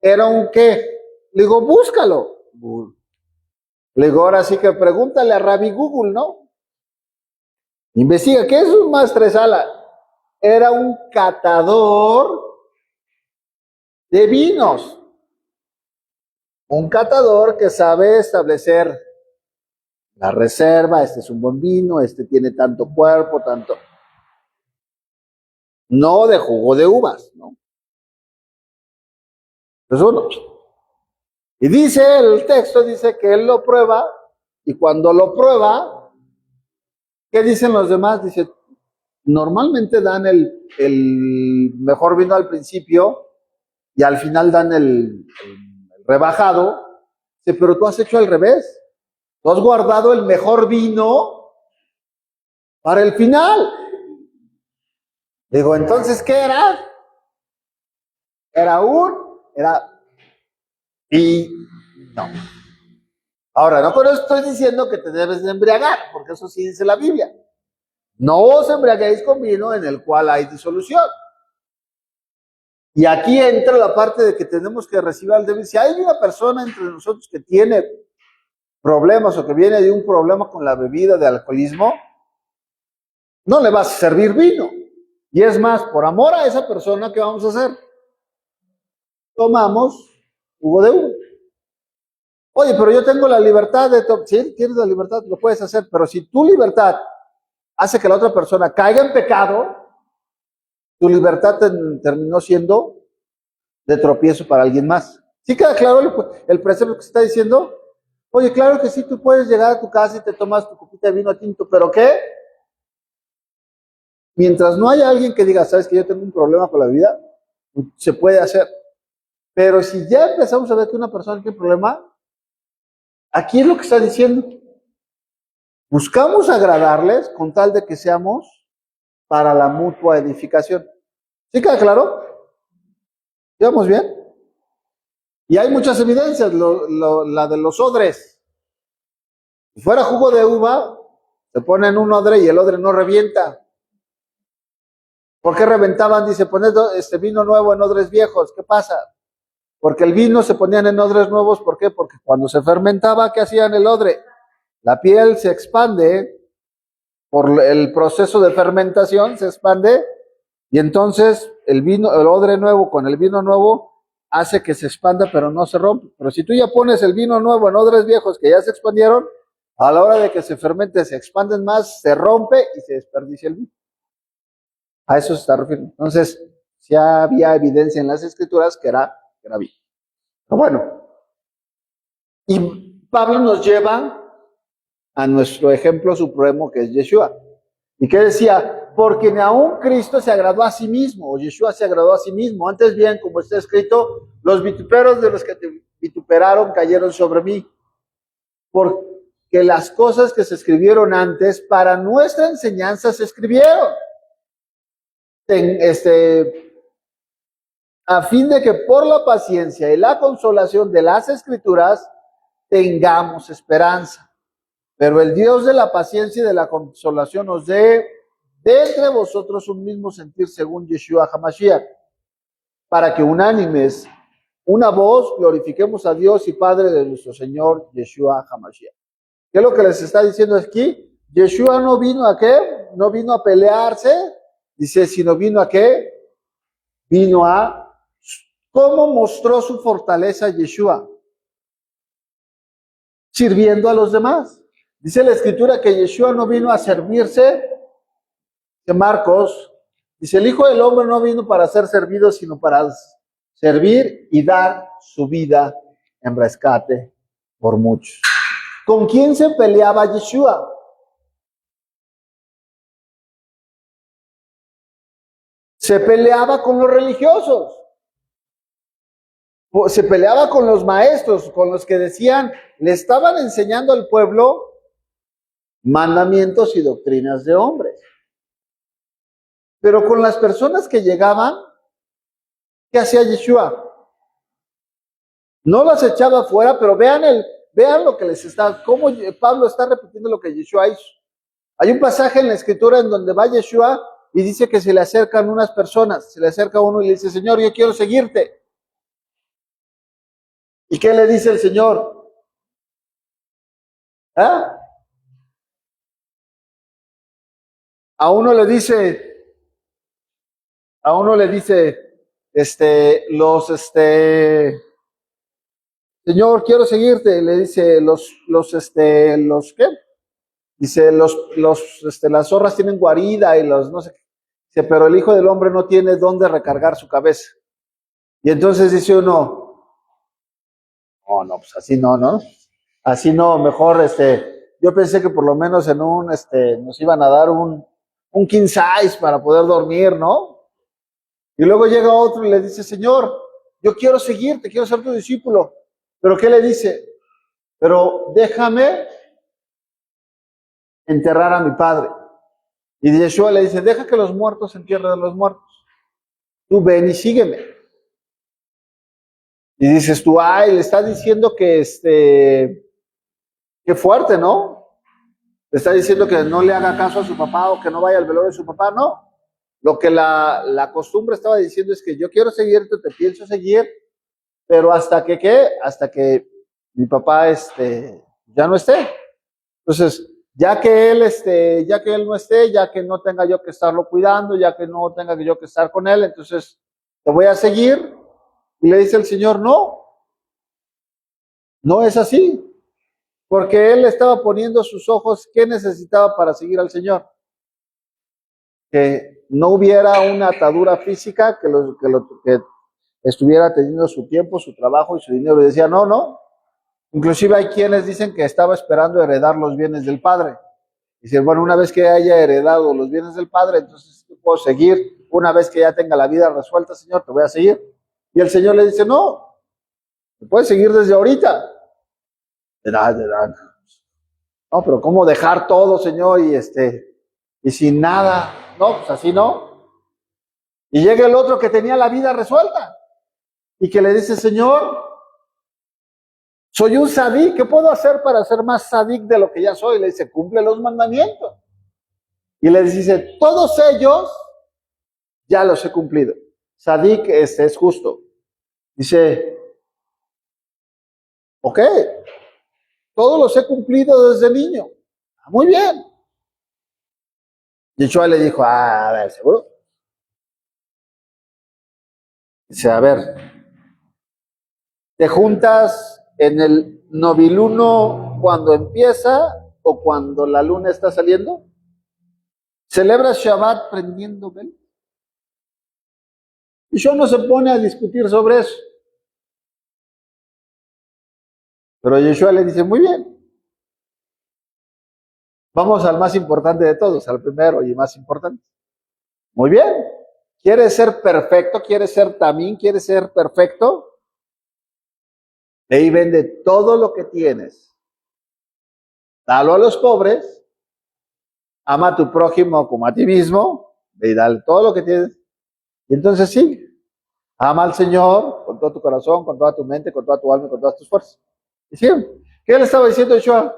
S1: ¿Era un qué? Le digo, búscalo. Le digo, ahora sí que pregúntale a Rabbi Google, ¿no? Investiga, ¿qué es un maestresala? Era un catador de vinos. Un catador que sabe establecer la reserva, este es un buen vino, este tiene tanto cuerpo, tanto. No de jugo de uvas, ¿no? Es uno. Y dice el texto, dice que él lo prueba, y cuando lo prueba, ¿qué dicen los demás? Dice, normalmente dan el mejor vino al principio y al final dan el rebajado. Dice, pero tú has hecho al revés. Tú has guardado el mejor vino para el final. Digo, entonces, ¿qué era? Y no. Ahora, no con eso estoy diciendo que te debes de embriagar, porque eso sí dice la Biblia. No os embriaguéis con vino en el cual hay disolución. Y aquí entra la parte de que tenemos que recibir al débil. Si hay una persona entre nosotros que tiene problemas o que viene de un problema con la bebida de alcoholismo, no le vas a servir vino. Y es más, por amor a esa persona, ¿qué vamos a hacer? Tomamos jugo de uva. Oye, pero yo tengo la libertad de tomar. Sí, tienes la libertad, lo puedes hacer, pero si tu libertad hace que la otra persona caiga en pecado, tu libertad terminó siendo de tropiezo para alguien más. ¿Sí queda claro el precepto que se está diciendo? Oye, claro que sí, tú puedes llegar a tu casa y te tomas tu copita de vino tinto, ¿pero qué? Mientras no haya alguien que diga, ¿sabes que yo tengo un problema con la vida? Se puede hacer. Pero si ya empezamos a ver que una persona tiene problema, aquí es lo que está diciendo. Buscamos agradarles con tal de que seamos para la mutua edificación. ¿Sí queda claro? ¿Llevamos bien? Y hay muchas evidencias, la de los odres. Si fuera jugo de uva, se pone en un odre y el odre no revienta. ¿Por qué reventaban? Dice, poned vino nuevo en odres viejos. ¿Qué pasa? Porque el vino se ponían en odres nuevos. ¿Por qué? Porque cuando se fermentaba, ¿qué hacían el odre? La piel se expande por el proceso de fermentación, se expande, y entonces el odre nuevo con el vino nuevo hace que se expanda, pero no se rompe. Pero si tú ya pones el vino nuevo en odres viejos que ya se expandieron, a la hora de que se fermente, se expanden más, se rompe y se desperdicia el vino. A eso se está refiriendo. Entonces, ya había evidencia en las escrituras que era vino. Pero bueno, y Pablo nos lleva a nuestro ejemplo supremo, que es Yeshua. ¿Y qué decía? Porque ni aún Cristo se agradó a sí mismo, o Yeshua se agradó a sí mismo. Antes bien, como está escrito, los vituperos de los que te vituperaron cayeron sobre mí. Porque las cosas que se escribieron antes, para nuestra enseñanza se escribieron. A fin de que por la paciencia y la consolación de las escrituras tengamos esperanza. Pero el Dios de la paciencia y de la consolación os dé de entre vosotros un mismo sentir según Yeshua HaMashiach, para que unánimes, una voz, glorifiquemos a Dios y Padre de nuestro Señor Yeshua HaMashiach. ¿Qué es lo que les está diciendo aquí? Yeshua no vino a qué, no vino a pelearse, dice, sino vino a qué, vino a, ¿cómo mostró su fortaleza Yeshua? Sirviendo a los demás. Dice la escritura que Yeshua no vino a servirse, de Marcos, dice, el Hijo del Hombre no vino para ser servido, sino para servir y dar su vida en rescate por muchos. ¿Con quién se peleaba Yeshua? Se peleaba con los religiosos. Se peleaba con los maestros, con los que decían, le estaban enseñando al pueblo mandamientos y doctrinas de hombres. Pero con las personas que llegaban, ¿qué hacía Yeshua? No las echaba fuera, pero vean lo que les está, cómo Pablo está repitiendo lo que Yeshua hizo. Hay un pasaje en la escritura en donde va Yeshua y dice que se le acercan unas personas, se le acerca uno y le dice, Señor, yo quiero seguirte. ¿Y qué le dice el Señor? ¿Ah? A uno le dice, Señor, quiero seguirte. Le dice, ¿qué? Dice, las zorras tienen guarida y no sé qué. Dice, pero el Hijo del Hombre no tiene dónde recargar su cabeza. Y entonces dice uno, no, pues así no, ¿no? Así no, mejor, yo pensé que por lo menos nos iban a dar un un king size para poder dormir, ¿no? Y luego llega otro y le dice, Señor, yo quiero seguirte, quiero ser tu discípulo. ¿Pero qué le dice? Pero déjame enterrar a mi padre. Y Yeshua le dice, deja que los muertos entierren a los muertos. Tú ven y sígueme. Y dices tú, ay, le está diciendo que qué fuerte, ¿no? Le está diciendo que no le haga caso a su papá o que no vaya al velorio de su papá, no. Lo que la costumbre estaba diciendo es que yo quiero seguirte, te pienso seguir, pero hasta que, ¿qué? Hasta que mi papá, ya no esté. Entonces, ya que él no esté, ya que no tenga yo que estarlo cuidando, ya que no tenga yo que estar con él, entonces te voy a seguir. Y le dice el Señor, no, no es así. Porque él estaba poniendo sus ojos, ¿qué necesitaba para seguir al Señor? Que no hubiera una atadura física, que estuviera teniendo su tiempo, su trabajo y su dinero. Y decía, no, no. Inclusive hay quienes dicen que estaba esperando heredar los bienes del Padre. Dice, bueno, una vez que haya heredado los bienes del Padre, entonces te puedo seguir. Una vez que ya tenga la vida resuelta, Señor, te voy a seguir. Y el Señor le dice, no, te puedes seguir desde ahorita. No, pero ¿cómo dejar todo, Señor? Y sin nada. No, pues así no. Y llega el otro que tenía la vida resuelta y que le dice, Señor, soy un sadik, ¿qué puedo hacer para ser más sadik de lo que ya soy? Le dice, cumple los mandamientos. Y le dice, todos ellos ya los he cumplido. Sadik es justo. Dice, ok, todos los he cumplido desde niño. Muy bien. Yeshua le dijo, a ver, ¿seguro? Dice, a ver, ¿te juntas en el noviluno cuando empieza o cuando la luna está saliendo? ¿Celebras Shabbat prendiendo velas? Yeshua no se pone a discutir sobre eso. Pero Yeshua le dice, muy bien. Vamos al más importante de todos, al primero y más importante. Muy bien. ¿Quieres ser perfecto? ¿Quieres ser tamín? ¿Quieres ser perfecto? Ve y vende todo lo que tienes. Dalo a los pobres. Ama a tu prójimo como a ti mismo. Ve y dale todo lo que tienes. Y entonces sí, ama al Señor con todo tu corazón, con toda tu mente, con toda tu alma, con todas tus fuerzas. ¿Y sí? ¿Qué le estaba diciendo Yeshua?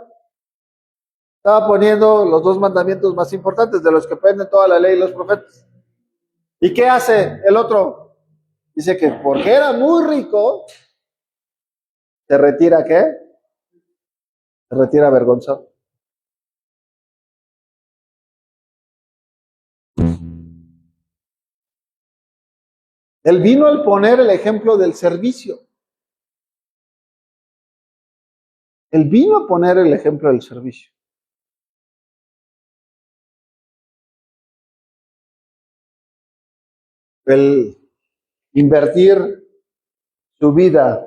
S1: Estaba poniendo los dos mandamientos más importantes de los que penden toda la ley y los profetas. ¿Y qué hace el otro? Dice que porque era muy rico, se retira ¿qué? Se retira avergonzado. Él vino al poner el ejemplo del servicio. Él vino a poner el ejemplo del servicio. El invertir su vida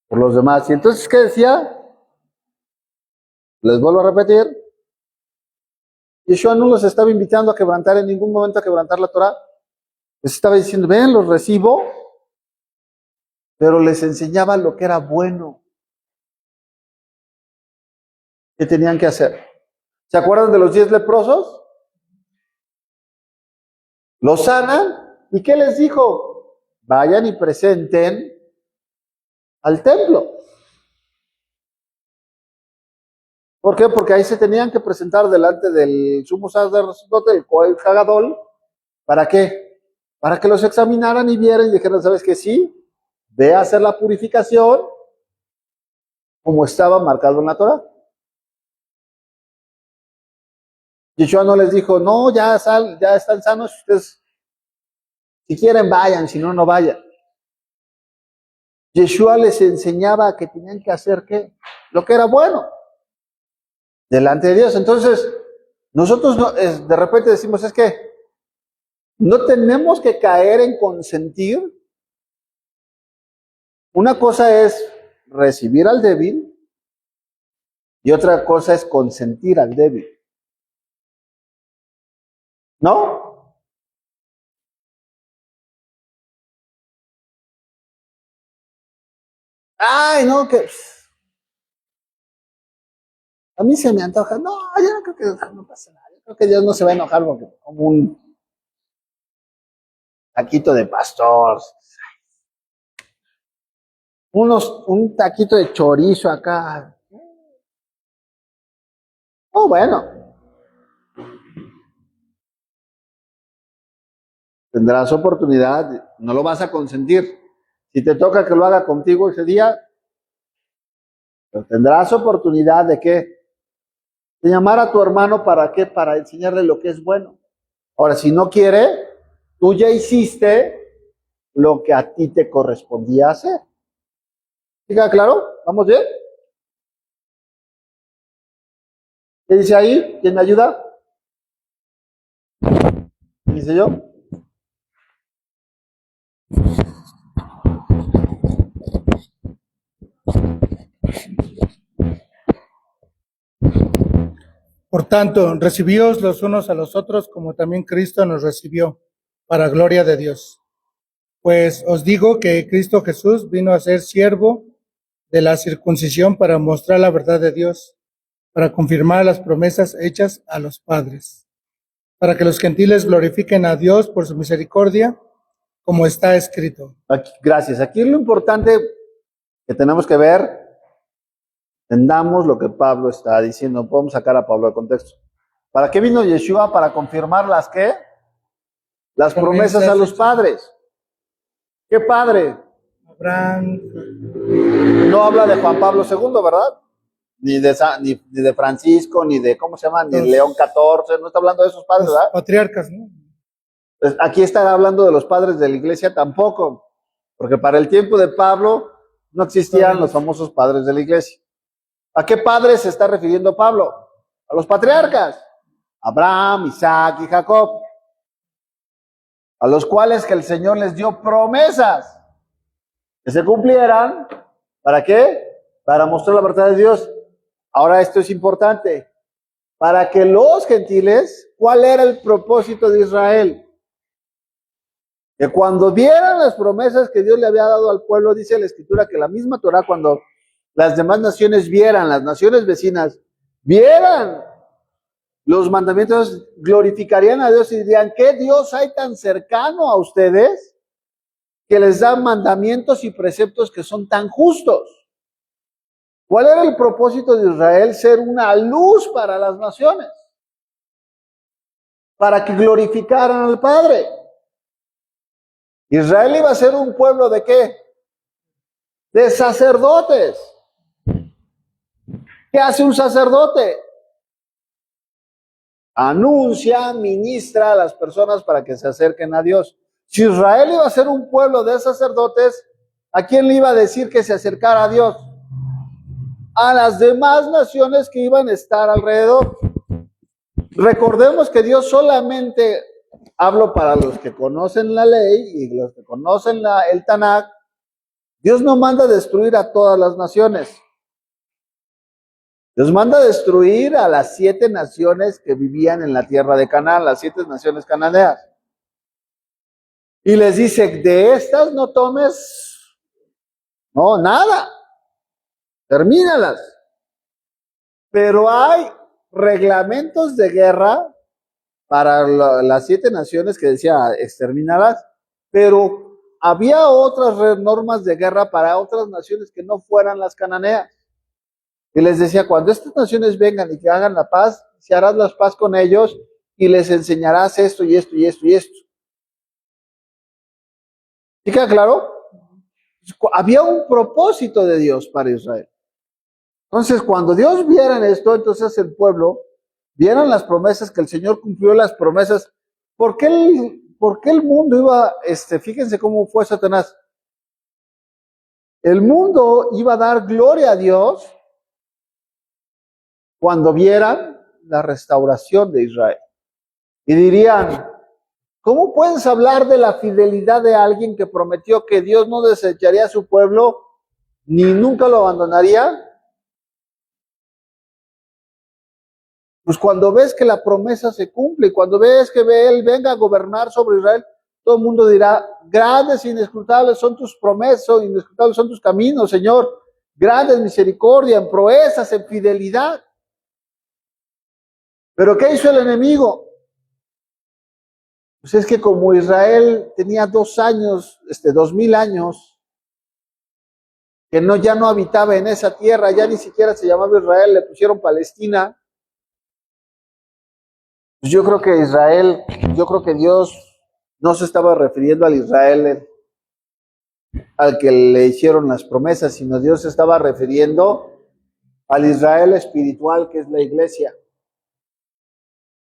S1: por los demás. Y entonces, ¿qué decía? Les vuelvo a repetir. Yeshua no los estaba invitando a quebrantar en ningún momento, a quebrantar la Torah. Les estaba diciendo, ven, los recibo, pero les enseñaba lo que era bueno, que tenían que hacer. ¿Se acuerdan de los 10 leprosos? Los sanan, ¿y qué les dijo? Vayan y presenten al templo. ¿Por qué? Porque ahí se tenían que presentar delante del sumo sacerdote, el Kohen Hagadol. ¿Para qué? Para que los examinaran y vieran y dijeran, ¿sabes qué? Sí, ve a hacer la purificación como estaba marcado en la Torah. Yeshua no les dijo, no, ya están sanos, ustedes, si quieren vayan, si no, no vayan. Yeshua les enseñaba que tenían que hacer ¿qué? Lo que era bueno delante de Dios. Entonces, nosotros de repente decimos, es que no tenemos que caer en consentir. Una cosa es recibir al débil y otra cosa es consentir al débil. ¿No? Ay, no, que a mí se me antoja. No, yo no creo que no pasa nada. Yo creo que Dios no se va a enojar porque como un taquito de pastor, un taquito de chorizo acá. Oh, bueno, tendrás oportunidad, no lo vas a consentir. Si te toca que lo haga contigo ese día, pues tendrás oportunidad de qué, de llamar a tu hermano para qué, para enseñarle lo que es bueno. Ahora, si no quiere, tú ya hiciste lo que a ti te correspondía hacer. ¿Queda claro? ¿Vamos bien? ¿Qué dice ahí? ¿Quién me ayuda? ¿Qué dice yo?
S2: Por tanto, recibíos los unos a los otros como también Cristo nos recibió, para gloria de Dios. Pues os digo que Cristo Jesús vino a ser siervo de la circuncisión para mostrar la verdad de Dios, para confirmar las promesas hechas a los padres, para que los gentiles glorifiquen a Dios por su misericordia, como está escrito.
S1: Aquí, gracias. Aquí lo importante que tenemos que ver, entendamos lo que Pablo está diciendo. No podemos sacar a Pablo de contexto. ¿Para qué vino Yeshua? Para confirmar las qué? Las promesas a los padres. ¿Qué padre?
S2: Abraham,
S1: No habla de Juan Pablo II, ¿verdad? Ni de Francisco, ni de, ¿cómo se llama? Ni de León XIV, no está hablando de esos padres, ¿verdad?
S2: patriarcas, ¿no?
S1: Pues aquí está hablando de los padres de la iglesia tampoco, porque para el tiempo de Pablo no existían los famosos padres de la iglesia. ¿A qué padres se está refiriendo Pablo? A los patriarcas, Abraham, Isaac y Jacob, a los cuales que el Señor les dio promesas que se cumplieran. ¿Para qué? Para mostrar la verdad de Dios. Ahora esto es importante. Para que los gentiles, ¿cuál era el propósito de Israel? Que cuando vieran las promesas que Dios le había dado al pueblo, dice la Escritura que la misma Torah, cuando las demás naciones vieran, las naciones vecinas, vieran los mandamientos, glorificarían a Dios y dirían, ¿qué Dios hay tan cercano a ustedes que les da mandamientos y preceptos que son tan justos? ¿Cuál era el propósito de Israel? Ser una luz para las naciones, para que glorificaran al Padre. Israel iba a ser un pueblo ¿de qué? De sacerdotes. ¿Qué hace un sacerdote? Anuncia, ministra a las personas para que se acerquen a Dios. Si Israel iba a ser un pueblo de sacerdotes, ¿a quién le iba a decir que se acercara a Dios? A las demás naciones que iban a estar alrededor. Recordemos que Dios solamente, hablo para los que conocen la ley y los que conocen el Tanakh, Dios no manda destruir a todas las naciones. Dios manda destruir a las 7 naciones que vivían en la tierra de Canaán, las 7 naciones cananeas. Y les dice, de estas no tomes, no, nada, termínalas. Pero hay reglamentos de guerra para las 7 naciones que decía exterminarlas, pero había otras normas de guerra para otras naciones que no fueran las cananeas. Y les decía, cuando estas naciones vengan y que hagan la paz, si harás la paz con ellos y les enseñarás esto y esto y esto y esto. ¿Sí queda claro? Había un propósito de Dios para Israel. Entonces, cuando Dios viera esto, entonces el pueblo vieron las promesas, que el Señor cumplió las promesas. ¿Por qué el mundo iba, fíjense cómo fue Satanás? El mundo iba a dar gloria a Dios cuando vieran la restauración de Israel. Y dirían, ¿cómo puedes hablar de la fidelidad de alguien que prometió que Dios no desecharía a su pueblo ni nunca lo abandonaría? Pues cuando ves que la promesa se cumple, cuando ves que Él venga a gobernar sobre Israel, todo el mundo dirá, grandes e inescrutables son tus promesas, inescrutables son tus caminos, Señor, grandes misericordia, en proezas, en fidelidad. ¿Pero qué hizo el enemigo? Pues es que como Israel tenía 2000 años, que ya no habitaba en esa tierra, ya ni siquiera se llamaba Israel, le pusieron Palestina. Pues yo creo que Dios no se estaba refiriendo al Israel al que le hicieron las promesas, sino Dios se estaba refiriendo al Israel espiritual, que es la iglesia.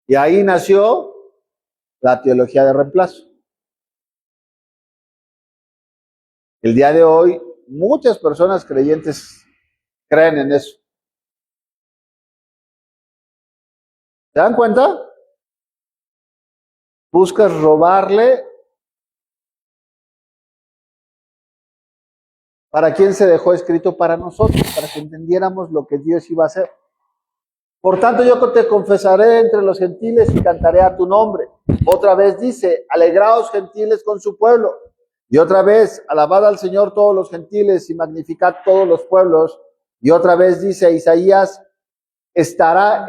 S1: Y ahí nació la teología de reemplazo. El día de hoy, muchas personas creyentes creen en eso. ¿Se dan cuenta? Buscas robarle. ¿Para quién se dejó escrito? Para nosotros, para que entendiéramos lo que Dios iba a hacer. Por tanto, yo te confesaré entre los gentiles y cantaré a tu nombre. Otra vez dice, alegraos gentiles con su pueblo. Y otra vez, alabad al Señor todos los gentiles y magnificad todos los pueblos. Y otra vez dice Isaías, estará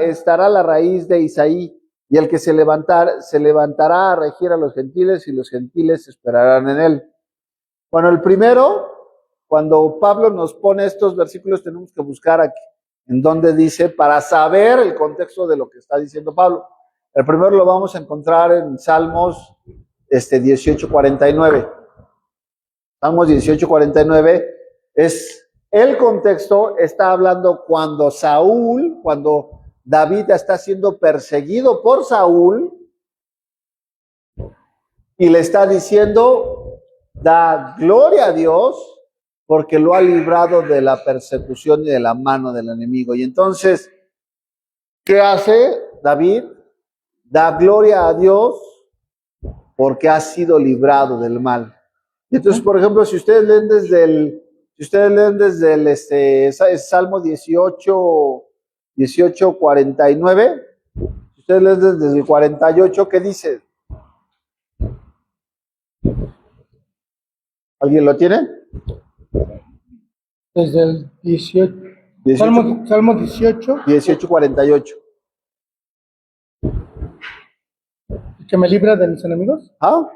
S1: la raíz de Isaí, y el que se levantará a regir a los gentiles, y los gentiles esperarán en él. Bueno, el primero, cuando Pablo nos pone estos versículos, tenemos que buscar aquí, en donde dice, para saber el contexto de lo que está diciendo Pablo. El primero lo vamos a encontrar en Salmos 18:49. Salmos 18:49 es el contexto, está hablando cuando David está siendo perseguido por Saúl y le está diciendo, da gloria a Dios porque lo ha librado de la persecución y de la mano del enemigo. Y entonces, ¿qué hace David? Da gloria a Dios porque ha sido librado del mal. Y entonces, por ejemplo, si ustedes leen desde el Salmo 18:49, si ustedes leen desde el 48, ¿qué dice? ¿Alguien lo tiene?
S2: Desde el 18. Salmo 18.
S1: 18:48.
S2: ¿El que me libra de mis enemigos?
S1: ¿Ah?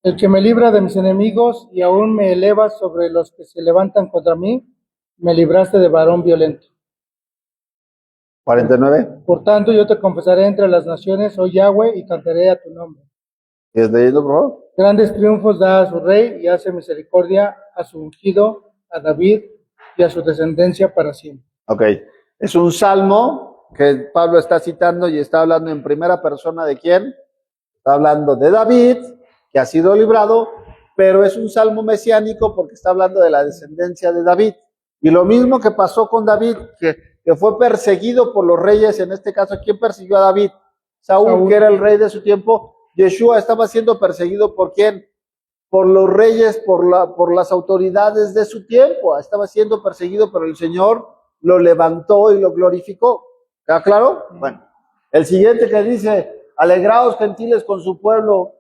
S2: El que me libra de mis enemigos y aún me eleva sobre los que se levantan contra mí, me libraste de varón violento.
S1: 49.
S2: Por tanto, yo te confesaré entre las naciones, oh Yahweh, y cantaré a tu nombre.
S1: ¿Estás leyendo, por favor?
S2: Grandes triunfos da a su rey y hace misericordia a su ungido, a David y a su descendencia para siempre.
S1: Ok. Es un salmo que Pablo está citando y está hablando en primera persona de quién. Está hablando de David, que ha sido librado, pero es un salmo mesiánico porque está hablando de la descendencia de David. Y lo mismo que pasó con David, que fue perseguido por los reyes, en este caso, ¿quién persiguió a David? Saúl, que era el rey de su tiempo. Yeshua estaba siendo perseguido ¿por quién? Por los reyes, por las autoridades de su tiempo. Estaba siendo perseguido, pero el Señor lo levantó y lo glorificó. ¿Está claro? Bueno, el siguiente que dice, alegraos gentiles con su pueblo,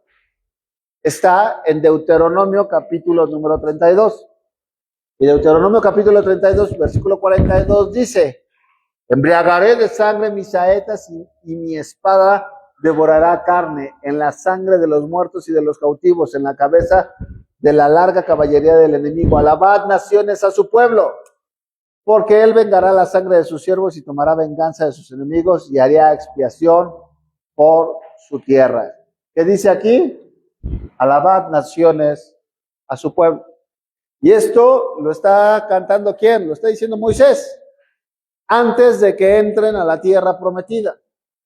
S1: está en Deuteronomio capítulo número 32. Y Deuteronomio capítulo 32, versículo 42 dice, embriagaré de sangre mis saetas y mi espada devorará carne, en la sangre de los muertos y de los cautivos, en la cabeza de la larga caballería del enemigo. Alabad naciones a su pueblo, porque él vengará la sangre de sus siervos y tomará venganza de sus enemigos y haría expiación por su tierra. ¿Qué dice aquí? Alabad naciones a su pueblo. Y esto lo está cantando ¿quién? Lo está diciendo Moisés, antes de que entren a la tierra prometida,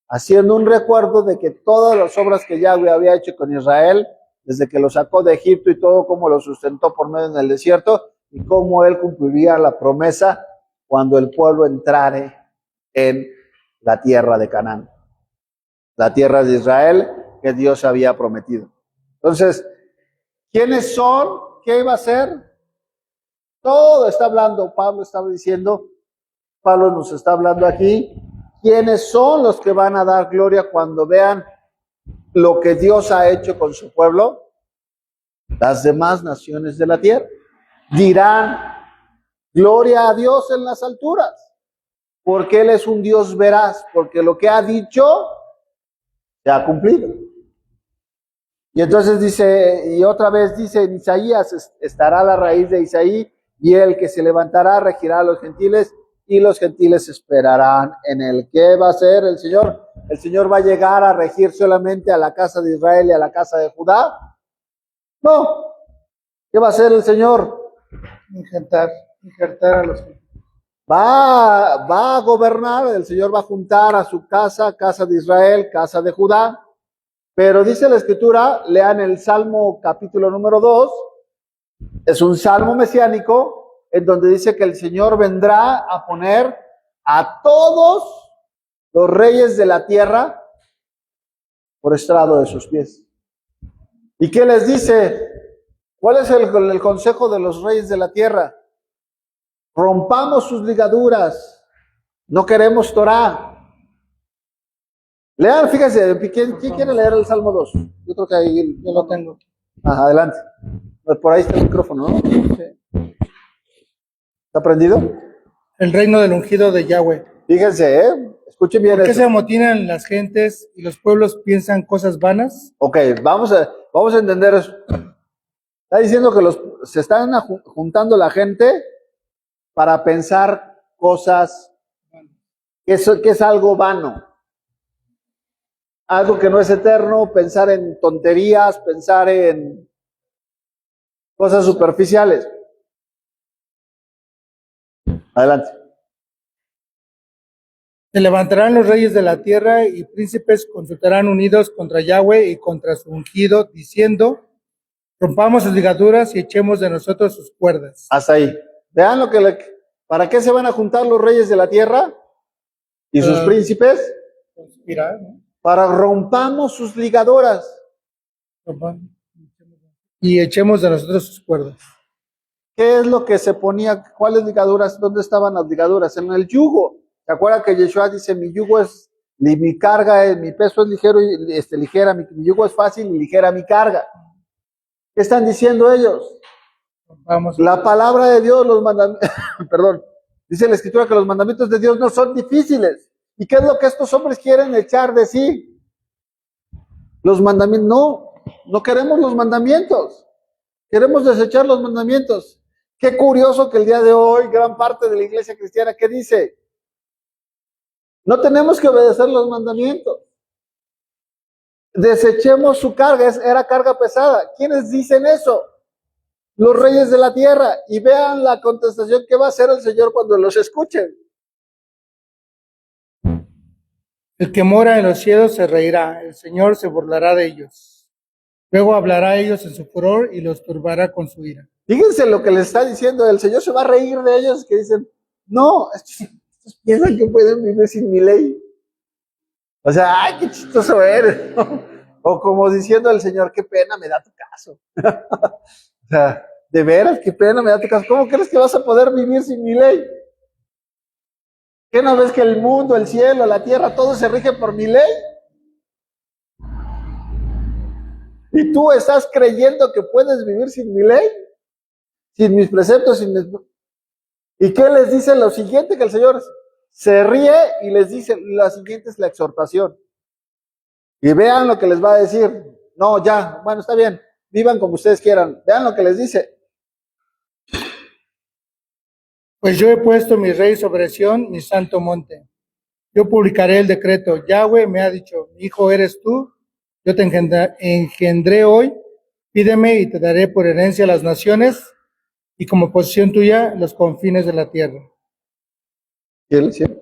S1: haciendo un recuerdo de que todas las obras que Yahweh había hecho con Israel, desde que lo sacó de Egipto y todo cómo lo sustentó por medio en el desierto, y cómo él cumpliría la promesa cuando el pueblo entrare en la tierra de Canaán, la tierra de Israel que Dios había prometido. Entonces, ¿quiénes son? ¿Qué iba a hacer? Todo está hablando, Pablo nos está hablando aquí, ¿quiénes son los que van a dar gloria cuando vean lo que Dios ha hecho con su pueblo? Las demás naciones de la tierra. Dirán, gloria a Dios en las alturas, porque Él es un Dios veraz, porque lo que ha dicho se ha cumplido. Y entonces dice, y otra vez dice en Isaías, estará la raíz de Isaí, y el que se levantará regirá a los gentiles, y los gentiles esperarán en él. ¿Qué va a hacer el Señor? ¿El Señor va a llegar a regir solamente a la casa de Israel y a la casa de Judá? No. ¿Qué va a hacer el Señor?
S2: Injertar a los
S1: Va a gobernar, el Señor va a juntar a su casa, casa de Israel, casa de Judá. Pero dice la Escritura, lean el Salmo capítulo número 2, es un salmo mesiánico, en donde dice que el Señor vendrá a poner a todos los reyes de la tierra por estrado de sus pies. ¿Y qué les dice? ¿Cuál es el consejo de los reyes de la tierra? Rompamos sus ligaduras, no queremos Torah. Lean, fíjense, ¿quién quiere leer el Salmo 2? Yo creo que ahí
S2: yo lo tengo.
S1: Ajá, adelante. Por ahí está el micrófono, ¿no?
S2: Sí.
S1: ¿Está prendido?
S2: El reino del ungido de Yahweh.
S1: Fíjense, escuchen bien
S2: ¿Por qué
S1: esto.
S2: se amotinan las gentes y los pueblos piensan cosas vanas?
S1: Ok, vamos a entender eso. Está diciendo que se están juntando la gente para pensar cosas que es algo vano. Algo que no es eterno, pensar en tonterías, pensar en cosas superficiales. Adelante.
S2: Se levantarán los reyes de la tierra y príncipes consultarán unidos contra Yahweh y contra su ungido, diciendo, rompamos sus ligaduras y echemos de nosotros sus cuerdas.
S1: Hasta ahí. Vean ¿para qué se van a juntar los reyes de la tierra y sus príncipes?
S2: Conspirar, ¿no?
S1: Para rompamos sus ligaduras.
S2: Y echemos de nosotros sus cuerdas.
S1: ¿Qué es lo que se ponía? ¿Cuáles ligaduras? ¿Dónde estaban las ligaduras? En el yugo. ¿Se acuerdan que Yeshua dice, mi yugo es, mi carga, mi peso es ligero y ligera, mi yugo es fácil y ligera mi carga? ¿Qué están diciendo ellos?
S2: Vamos.
S1: La palabra de Dios, los mandamientos, perdón, dice la Escritura que los mandamientos de Dios no son difíciles. ¿Y qué es lo que estos hombres quieren echar de sí? Los mandamientos, no queremos los mandamientos. Queremos desechar los mandamientos. Qué curioso que el día de hoy gran parte de la iglesia cristiana, ¿qué dice? No tenemos que obedecer los mandamientos. Desechemos su carga, era carga pesada. ¿Quiénes dicen eso? Los reyes de la tierra. Y vean la contestación que va a hacer el Señor cuando los escuchen.
S2: El que mora en los cielos se reirá, el Señor se burlará de ellos. Luego hablará a ellos en su furor y los turbará con su ira. Fíjense
S1: lo que les está diciendo, el Señor se va a reír de ellos, que dicen, no, estos piensan que pueden vivir sin mi ley. O sea, ay, qué chistoso eres. O como diciendo el Señor, qué pena me da tu caso. O sea, de veras, qué pena me da tu caso. ¿Cómo crees que vas a poder vivir sin mi ley? ¿Qué no ves que el mundo, el cielo, la tierra, todo se rige por mi ley? ¿Y tú estás creyendo que puedes vivir sin mi ley? Sin mis preceptos, sin mis... ¿Y qué les dice lo siguiente? Que el Señor se ríe y les dice, la siguiente es la exhortación. Y vean lo que les va a decir. No, ya, bueno, está bien, vivan como ustedes quieran. Vean lo que les dice.
S2: Pues yo he puesto mi rey sobre Sión, mi santo monte. Yo publicaré el decreto. Yahweh me ha dicho, mi hijo eres tú, yo te engendré hoy, pídeme y te daré por herencia las naciones y como posesión tuya los confines de la tierra.
S1: ¿Qué le dice?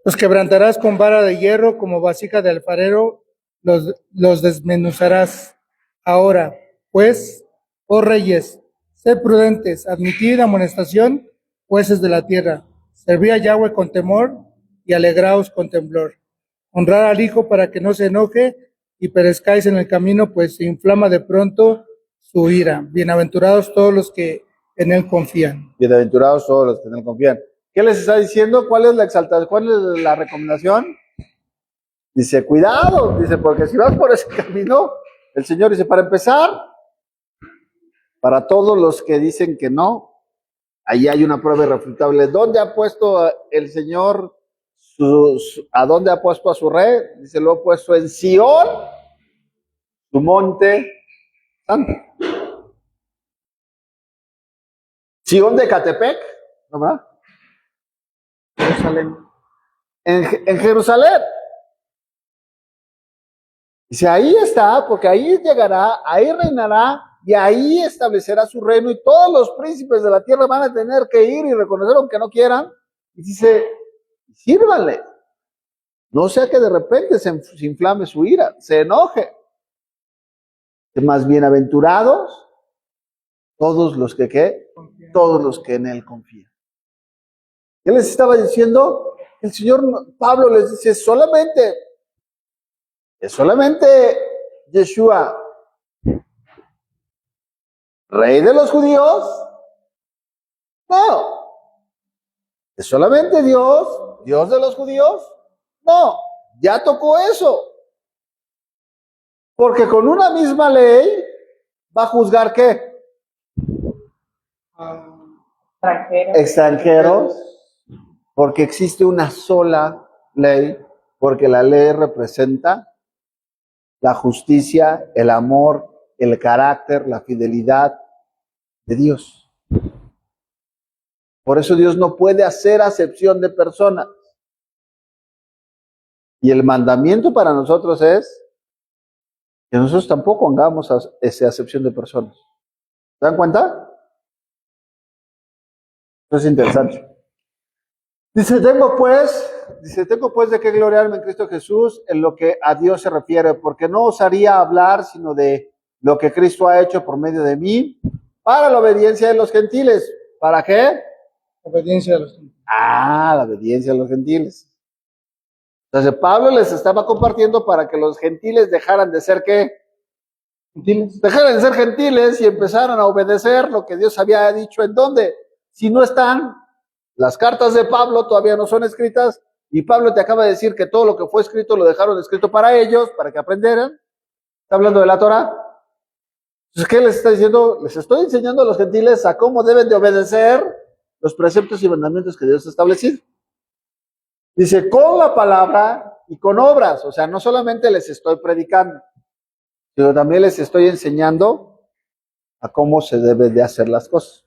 S2: Los quebrantarás con vara de hierro, como vasija de alfarero, los desmenuzarás. Ahora, pues, oh reyes, sed prudentes, admitid amonestación, jueces de la tierra. Servid a Yahweh con temor y alegraos con temblor. Honrar al Hijo para que no se enoje y perezcáis en el camino, pues se inflama de pronto su ira. Bienaventurados todos los que en él confían.
S1: Bienaventurados todos los que en él confían. ¿Qué les está diciendo? ¿Cuál es la exaltación? ¿Cuál es la recomendación? Dice, cuidado, dice, porque si vas por ese camino, el Señor dice, para empezar, para todos los que dicen que no, ahí hay una prueba irrefutable. ¿Dónde ha puesto el Señor a dónde ha puesto a su rey? Dice, lo ha puesto en Sión, su monte santo. Sión de Catepec, ¿no verdad? Jerusalén. En Jerusalén. Dice, ahí está, porque ahí llegará, ahí reinará, y ahí establecerá su reino, y todos los príncipes de la tierra van a tener que ir y reconocer aunque no quieran. Y dice, sírvanle. No sea que de repente se inflame su ira, se enoje. Más bienaventurados todos los que, ¿qué? Todos los que en él confían. ¿Qué les estaba diciendo? El Señor Pablo les dice, es solamente Yeshua, rey de los judíos. No. ¿Es solamente Dios, Dios de los judíos? No, ya tocó eso. Porque con una misma ley va a juzgar ¿qué? Extranjeros. Porque existe una sola ley, porque la ley representa la justicia, el amor, el carácter, la fidelidad de Dios. Por eso Dios no puede hacer acepción de personas. Y el mandamiento para nosotros es que nosotros tampoco hagamos esa acepción de personas. ¿Se dan cuenta? Eso es interesante. Dice, tengo pues de qué gloriarme en Cristo Jesús en lo que a Dios se refiere, porque no osaría hablar sino de lo que Cristo ha hecho por medio de mí, para la obediencia de los gentiles. ¿Para qué?
S2: Obediencia a los gentiles.
S1: La obediencia a los gentiles. Entonces Pablo les estaba compartiendo para que los gentiles dejaran de ser ¿qué? Gentiles. Dejaran de ser gentiles y empezaran a obedecer lo que Dios había dicho. ¿En dónde? Si no están, las cartas de Pablo todavía no son escritas, y Pablo te acaba de decir que todo lo que fue escrito lo dejaron escrito para ellos, para que aprendieran. Está hablando de la Torah. Entonces, ¿qué les está diciendo? Les estoy enseñando a los gentiles a cómo deben de obedecer los preceptos y mandamientos que Dios ha establecido. Dice, con la palabra y con obras. O sea, no solamente les estoy predicando, sino también les estoy enseñando a cómo se deben de hacer las cosas.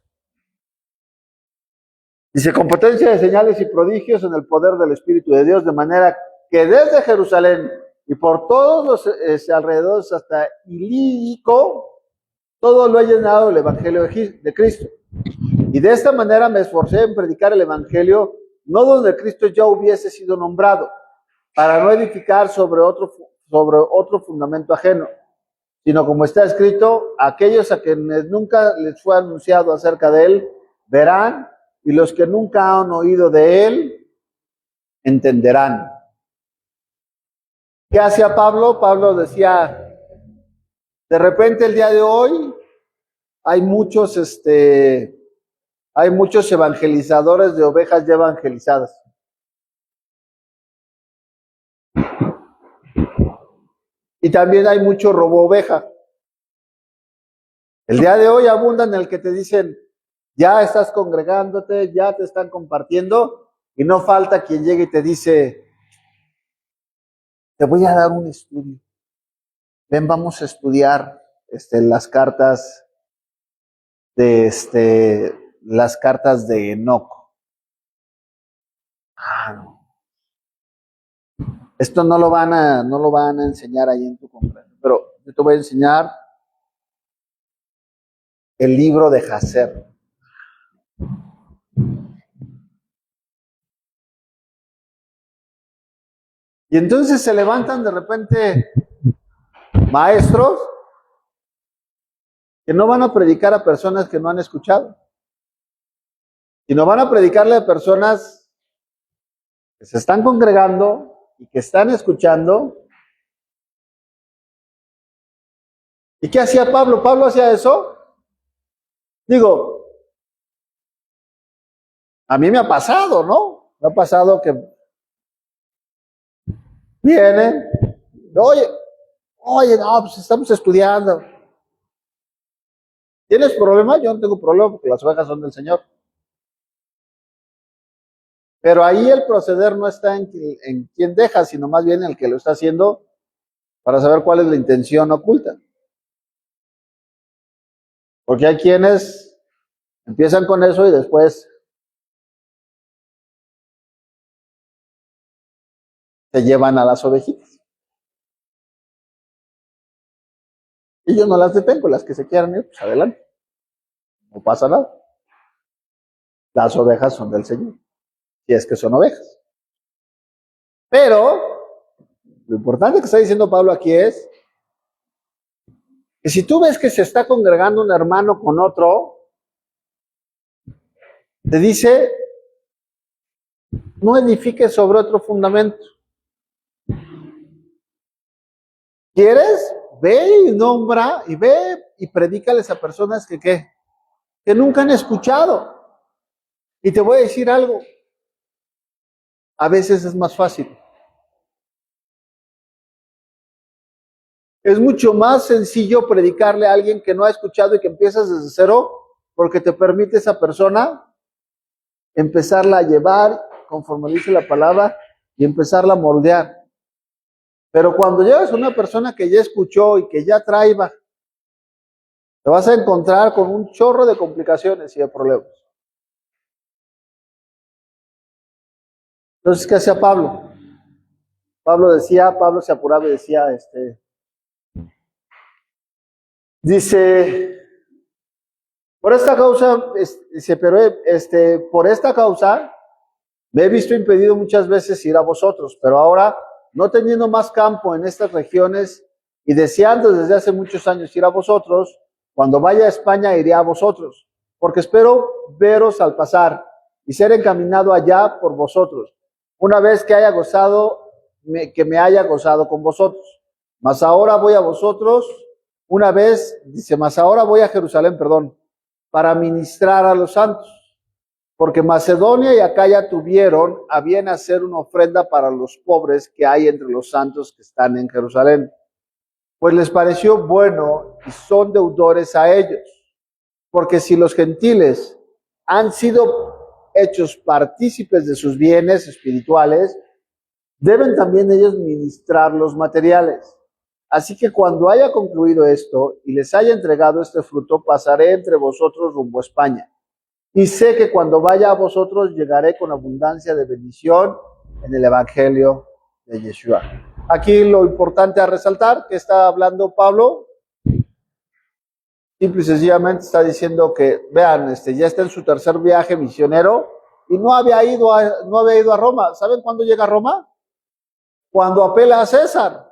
S1: Dice, con potencia de señales y prodigios en el poder del Espíritu de Dios, de manera que desde Jerusalén y por todos los alrededores hasta Ilírico, todo lo ha llenado el Evangelio de Cristo. Y de esta manera me esforcé en predicar el Evangelio, no donde Cristo ya hubiese sido nombrado, para no edificar sobre otro fundamento ajeno, sino como está escrito, aquellos a quienes nunca les fue anunciado acerca de él, verán, y los que nunca han oído de él, entenderán. ¿Qué hacía Pablo? Pablo decía, de repente el día de hoy hay muchos evangelizadores de ovejas ya evangelizadas. Y también hay mucho robo oveja. El día de hoy abundan el que te dicen, ya estás congregándote, ya te están compartiendo, y no falta quien llegue y te dice, te voy a dar un estudio. Ven, vamos a estudiar las cartas de Enoc. No. Esto no lo van a enseñar ahí en tu congreso, pero yo te voy a enseñar el libro de Jacer. Y entonces se levantan de repente maestros que no van a predicar a personas que no han escuchado, sino van a predicarle a personas que se están congregando y que están escuchando. ¿Y qué hacía Pablo? ¿Pablo hacía eso? Digo, A mí me ha pasado, ¿no? Me ha pasado que vienen, oye, no, pues estamos estudiando. ¿Tienes problema? Yo no tengo problema porque las ovejas son del Señor. Pero ahí el proceder no está en quién deja, sino más bien en el que lo está haciendo para saber cuál es la intención oculta. Porque hay quienes empiezan con eso y después se llevan a las ovejitas. Y yo no las detengo, las que se quieran ir, pues adelante. No pasa nada. Las ovejas son del Señor, si es que son ovejas. Pero lo importante que está diciendo Pablo aquí es que si tú ves que se está congregando un hermano con otro, te dice, no edifiques sobre otro fundamento. ¿Quieres? Ve y nombra, y ve y predícales a personas que nunca han escuchado. Y te voy a decir algo, a veces es más fácil. Es mucho más sencillo predicarle a alguien que no ha escuchado y que empiezas desde cero, porque te permite esa persona empezarla a llevar conforme dice la palabra y empezarla a moldear. Pero cuando llegas a una persona que ya escuchó y que ya trae, te vas a encontrar con un chorro de complicaciones y de problemas. Entonces, ¿qué hacía Pablo? Pablo se apuraba y decía, dice, por esta causa, por esta causa me he visto impedido muchas veces ir a vosotros, pero ahora, no teniendo más campo en estas regiones y deseando desde hace muchos años ir a vosotros, cuando vaya a España iré a vosotros, porque espero veros al pasar y ser encaminado allá por vosotros, una vez que haya gozado, que me haya gozado con vosotros. Mas ahora voy a vosotros, mas ahora voy a Jerusalén, para ministrar a los santos, porque Macedonia y Acaya tuvieron a bien hacer una ofrenda para los pobres que hay entre los santos que están en Jerusalén. Pues les pareció bueno y son deudores a ellos, porque si los gentiles han sido hechos partícipes de sus bienes espirituales, deben también ellos ministrar los materiales. Así que cuando haya concluido esto y les haya entregado este fruto, pasaré entre vosotros rumbo a España. Y sé que cuando vaya a vosotros llegaré con abundancia de bendición en el Evangelio de Yeshua. Aquí lo importante a resaltar que está hablando Pablo, simple y sencillamente está diciendo que, vean, ya está en su tercer viaje misionero y no había ido a Roma. ¿Saben cuándo llega a Roma? Cuando apela a César.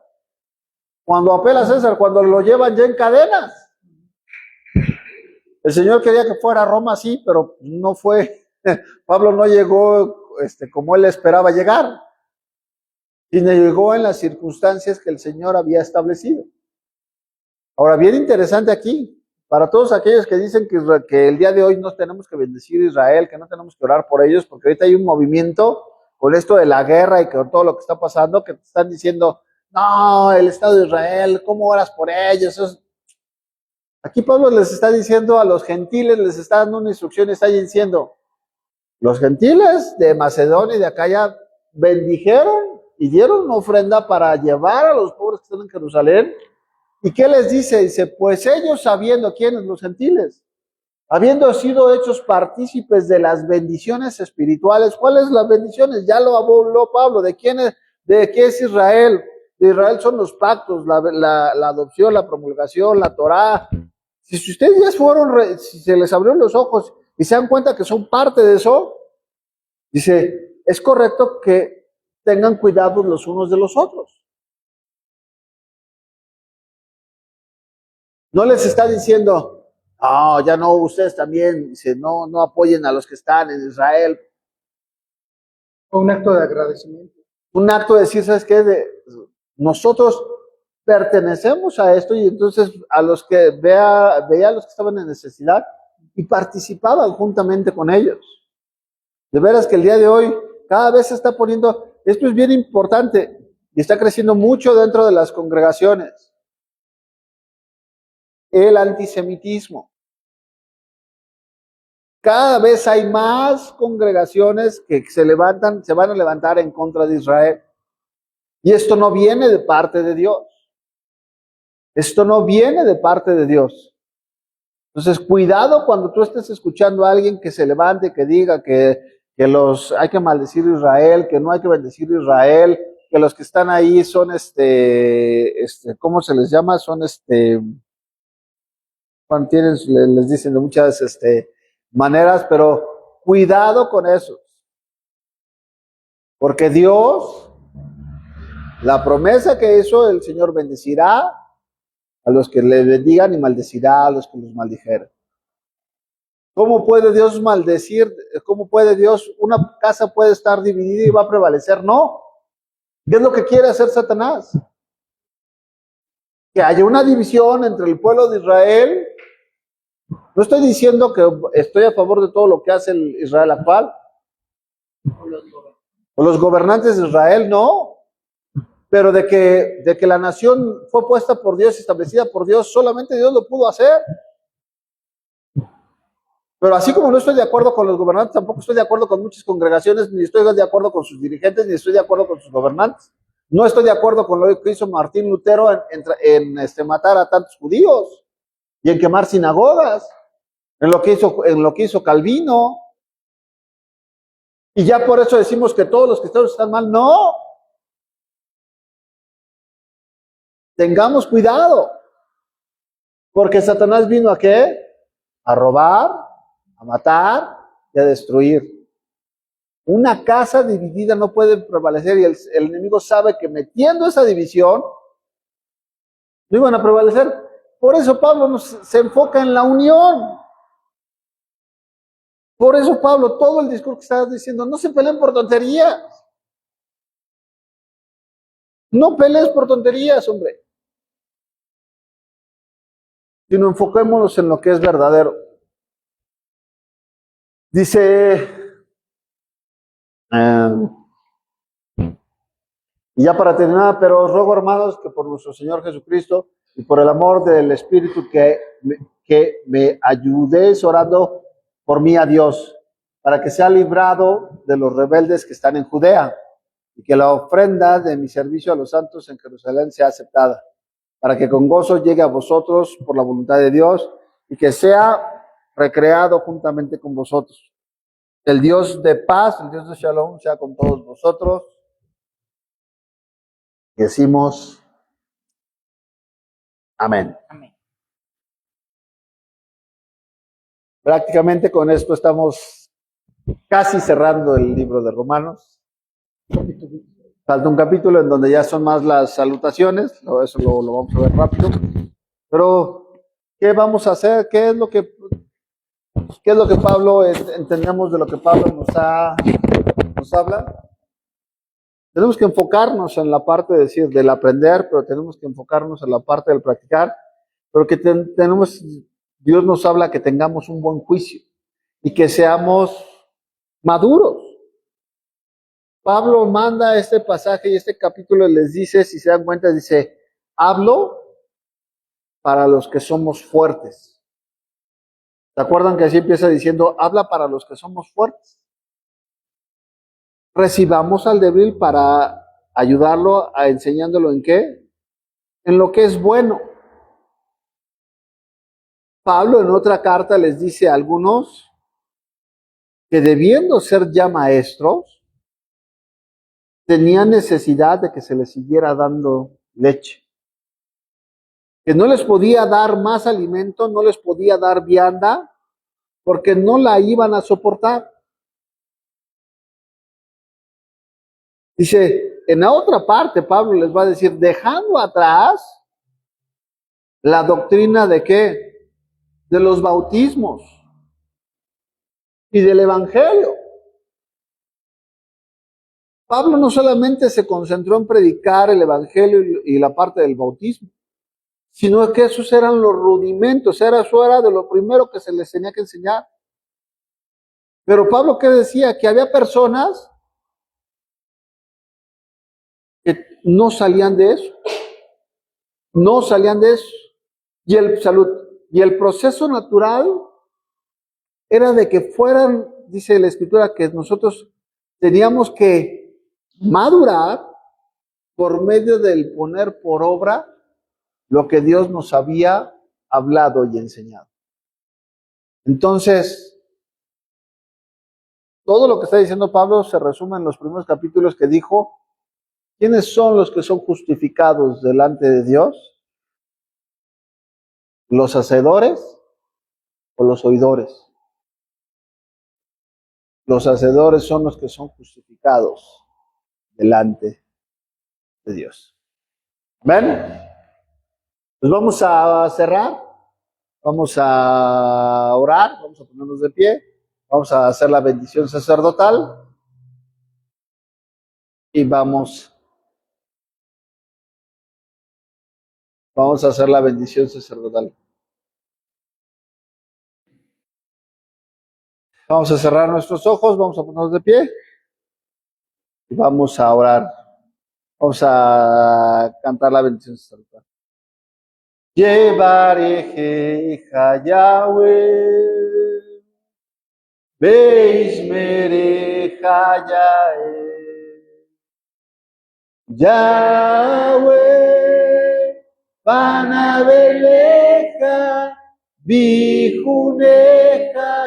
S1: Cuando lo llevan ya en cadenas. El Señor quería que fuera a Roma, sí, pero no fue. Pablo no llegó como él esperaba llegar, sino llegó en las circunstancias que el Señor había establecido. Ahora, bien interesante aquí, para todos aquellos que dicen que el día de hoy no tenemos que bendecir a Israel, que no tenemos que orar por ellos, porque ahorita hay un movimiento con esto de la guerra y con todo lo que está pasando, que te están diciendo, no, el Estado de Israel, ¿cómo oras por ellos? Aquí Pablo les está diciendo a los gentiles, les está dando una instrucción, está diciendo, los gentiles de Macedonia y de Acaya bendijeron y dieron una ofrenda para llevar a los pobres que están en Jerusalén. ¿Y qué les dice? Dice, pues ellos sabiendo, ¿quiénes? Los gentiles, habiendo sido hechos partícipes de las bendiciones espirituales. ¿Cuáles las bendiciones? Ya lo habló Pablo. ¿De quién es? ¿De qué es Israel? De Israel son los pactos, la adopción, la promulgación, la Torá. Si ustedes ya si se les abrieron los ojos y se dan cuenta que son parte de eso, dice, es correcto que tengan cuidado los unos de los otros. No les está diciendo, ya no, ustedes también, dice, no apoyen a los que están en Israel.
S2: Un acto de agradecimiento.
S1: Un acto de decir, ¿sabes qué? Nosotros pertenecemos a esto, y entonces a los que veía a los que estaban en necesidad y participaban juntamente con ellos. De veras que el día de hoy cada vez se está poniendo, esto es bien importante y está creciendo mucho dentro de las congregaciones. El antisemitismo. Cada vez hay más congregaciones que se van a levantar en contra de Israel. Y esto no viene de parte de Dios. Esto no viene de parte de Dios. Entonces, cuidado cuando tú estés escuchando a alguien que se levante, que diga que hay que maldecir a Israel, que no hay que bendecir a Israel, que los que están ahí son ¿cómo se les llama? Son cuando les dicen de muchas maneras, pero cuidado con eso. Porque Dios, la promesa que hizo, el Señor bendecirá a los que le bendigan y maldecirá a los que los maldijeren. ¿Cómo puede Dios maldecir? ¿Cómo puede Dios? Una casa puede estar dividida y va a prevalecer. No. ¿Qué es lo que quiere hacer Satanás? Que haya una división entre el pueblo de Israel. No estoy diciendo que estoy a favor de todo lo que hace el Israel actual. O los gobernantes de Israel, no. Pero de que la nación fue puesta por Dios, establecida por Dios, solamente Dios lo pudo hacer. Pero así como no estoy de acuerdo con los gobernantes, tampoco estoy de acuerdo con muchas congregaciones, ni estoy de acuerdo con sus dirigentes, ni estoy de acuerdo con sus gobernantes. No estoy de acuerdo con lo que hizo Martín Lutero en matar a tantos judíos y en quemar sinagogas, en lo que hizo Calvino. Y ya por eso decimos que todos los cristianos están mal. No. Tengamos cuidado. Porque Satanás vino ¿a qué? A robar, a matar y a destruir. Una casa dividida no puede prevalecer y el enemigo sabe que metiendo esa división no iban a prevalecer. Por eso Pablo se enfoca en la unión. Por eso Pablo, todo el discurso que está diciendo, no se peleen por tonterías. No pelees por tonterías, hombre. Sino enfoquémonos en lo que es verdadero. Dice, y ya para terminar, pero os ruego, hermanos, que por nuestro Señor Jesucristo y por el amor del Espíritu que me ayudéis orando por mí a Dios, para que sea librado de los rebeldes que están en Judea, y que la ofrenda de mi servicio a los santos en Jerusalén sea aceptada, para que con gozo llegue a vosotros por la voluntad de Dios, y que sea recreado juntamente con vosotros. El Dios de paz, el Dios de Shalom, sea con todos vosotros. Y decimos, amén.
S3: Amén.
S1: Prácticamente con esto estamos casi cerrando el libro de Romanos. Falta un capítulo en donde ya son más las salutaciones, eso lo vamos a ver rápido. Pero, ¿qué vamos a hacer? ¿Qué es lo que Pablo, entendemos de lo que Pablo nos habla? Tenemos que enfocarnos en la parte de decir, del aprender, pero tenemos que enfocarnos en la parte del practicar, pero que Dios nos habla que tengamos un buen juicio y que seamos maduros. Pablo manda este pasaje y este capítulo les dice, si se dan cuenta, dice, hablo para los que somos fuertes. ¿Se acuerdan que así empieza diciendo, habla para los que somos fuertes? Recibamos al débil para ayudarlo enseñándolo en qué, en lo que es bueno. Pablo en otra carta les dice a algunos que debiendo ser ya maestros, tenían necesidad de que se les siguiera dando leche. Que no les podía dar más alimento, no les podía dar vianda, porque no la iban a soportar. Dice, en la otra parte, Pablo les va a decir, dejando atrás la doctrina de qué? De los bautismos y del evangelio. Pablo no solamente se concentró en predicar el evangelio y la parte del bautismo, sino que esos eran los rudimentos, eso era de lo primero que se les tenía que enseñar. Pero Pablo, ¿qué decía? Que había personas que no salían de eso, no salían de eso. Y el proceso natural era de que fueran, dice la Escritura, que nosotros teníamos que madurar por medio del poner por obra lo que Dios nos había hablado y enseñado. Entonces, todo lo que está diciendo Pablo se resume en los primeros capítulos que dijo, ¿quiénes son los que son justificados delante de Dios? ¿Los hacedores o los oidores? Los hacedores son los que son justificados delante de Dios. ¿Amén? Pues vamos a cerrar, vamos a orar, vamos a ponernos de pie, vamos a hacer la bendición sacerdotal y vamos a hacer la bendición sacerdotal. Vamos a cerrar nuestros ojos, vamos a ponernos de pie y vamos a orar. Vamos a cantar la bendición sacerdotal. Yevarejeja Yahweh, Beismereja Yahweh, Panabeleja, Bijuneja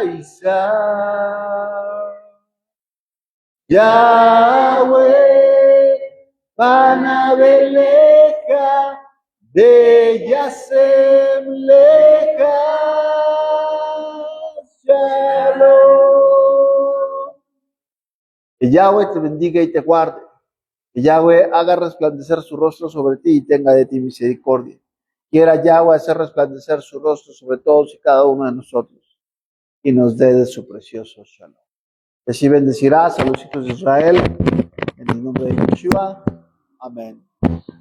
S1: Isa. Yahweh, Panabeleja, Beyasem Leja, Shalom. Que Yahweh te bendiga y te guarde. Que Yahweh haga resplandecer su rostro sobre ti y tenga de ti misericordia. Quiera Yahweh hacer resplandecer su rostro sobre todos y cada uno de nosotros y nos dé de su precioso Shalom. Y así bendecirás a los hijos de Israel en el nombre de Yeshua. Amén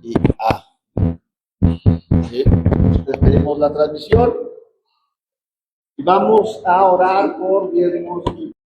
S1: y amén. ¿Sí? Despedimos la transmisión y vamos a orar por diezmos y